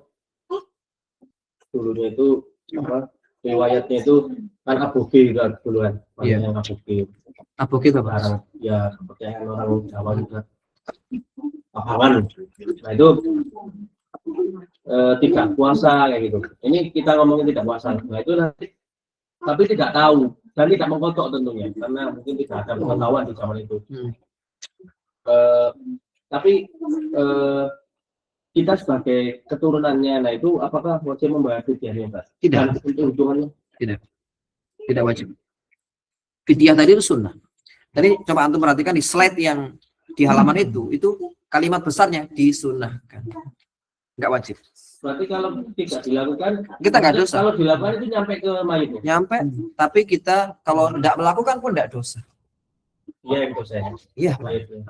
dulunya itu apa? Riwayatnya itu kan aboge juga duluan. Iya. Aboge. Aboge itu apa? Ya kepercayaan orang Jawa juga. Pahlawan. Nah itu tidak puasa kayak gitu. Ini kita ngomongin tidak puasa. Nah itu nanti tapi tidak tahu dan tidak mengkotok tentunya, karena mungkin tidak ada pengetahuan di zaman itu. Tapi kita sebagai keturunannya, nah itu apakah wajib membayar fidyahnya, Pak? Tidak. Dan untuk hitungannya? Tidak wajib. Fidyah tadi itu sunnah. Tadi coba antum perhatikan di slide yang di halaman itu kalimat besarnya disunnahkan. Enggak wajib. Berarti kalau tidak dilakukan, Kita nggak dosa. Kalau dilakukan itu nyampe ke mayitnya? Nyampe, tapi kita kalau tidak melakukan pun tidak dosa. Iya, itu saya. Iya. Mayitnya.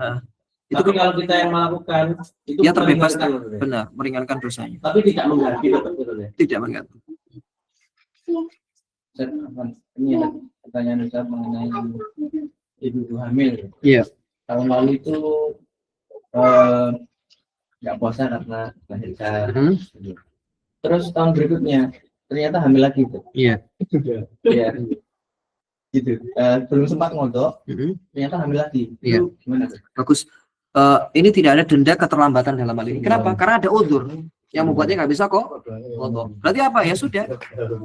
Itu Tapi kalau kita yang melakukan, itu dia terbebas, meringankan, benar, meringankan dosanya. tapi tidak mengganti betul ya. Tidak mengganti. Ini ada pertanyaan Ustaz mengenai ibu hamil. Iya. Tahun lalu itu nggak puasa karena melahirkan. Terus tahun berikutnya ternyata hamil lagi tuh. Iya. Iya. Gitu. Belum sempat ngodok, ternyata hamil lagi. Iya. Itu gimana tuh? Bagus. Ini tidak ada denda keterlambatan dalam hal ini. Kenapa? Karena ada udzur yang membuatnya nggak bisa kok kodok. Berarti apa? Ya sudah,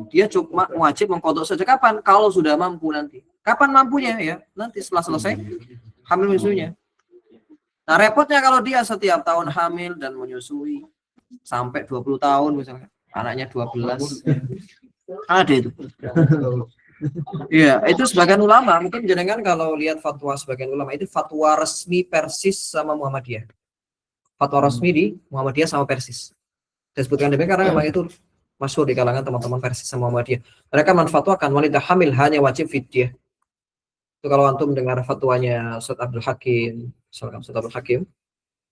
dia cuma wajib mengkodok saja. Kapan? Kalau sudah mampu nanti. Kapan mampunya ya? Nanti setelah selesai hamil menyusuinya. Nah repotnya kalau dia setiap tahun hamil dan menyusui sampai 20 tahun misalnya, anaknya 12, ada itu. Iya, itu sebagian ulama, mungkin jenengan kalau lihat fatwa sebagian ulama itu fatwa resmi Persis sama Muhammadiyah. Fatwa resmi di Muhammadiyah sama Persis. Saya sebutkan demikian karena memang itu masyhur di kalangan teman-teman Persis sama Muhammadiyah. Mereka menfatwakan wanita hamil hanya wajib fidyah. Itu kalau antum mendengar fatwanya Ustaz Abdul Hakim, Ustaz Abdul Hakim,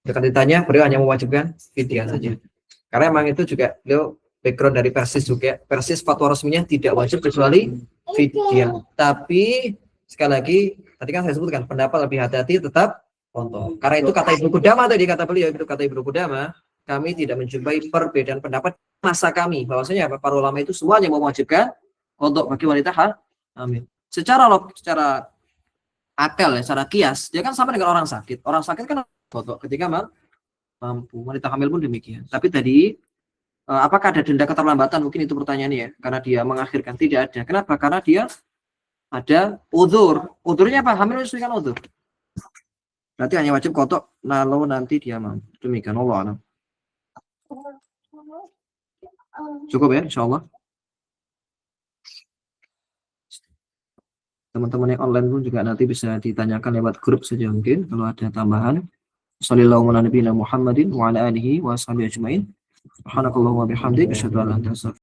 akan ditanya, beliau hanya mewajibkan fidyah saja. Karena memang itu juga beliau background dari Persis juga. Persis fatwa resminya tidak wajib kecuali fidyah. Tapi sekali lagi tadi kan saya sebutkan pendapat lebih hati-hati tetap kontrol. Karena itu kata Ibnu Qudamah tadi, kata beliau itu kata Ibnu Qudamah, kami tidak menjumpai perbedaan pendapat masa kami bahwasanya para ulama itu semuanya mewajibkan untuk bagi wanita hamil. Secara akal ya, secara kias dia kan sama dengan orang sakit. Orang sakit kan kodok ketika mampu. Wanita hamil pun demikian. Tapi tadi apakah ada denda keterlambatan? Mungkin itu pertanyaannya ya. Karena dia mengakhirkan, tidak ada. Kenapa? Karena dia ada udzur. Udzurnya apa? Hamil menyusui kan udzur. Berarti hanya wajib kodok lalu nanti dia mampu. Demikian Allah a'lam. Cukup ya, insyaallah. Teman-teman yang online pun juga nanti bisa ditanyakan lewat grup saja mungkin kalau ada tambahan. Shallallahu ala nabiyina Muhammadin wa ala alihi wa sahbihi ajmain. Subhanakallahumma bihamdika asyhadu an la ilaha illa anta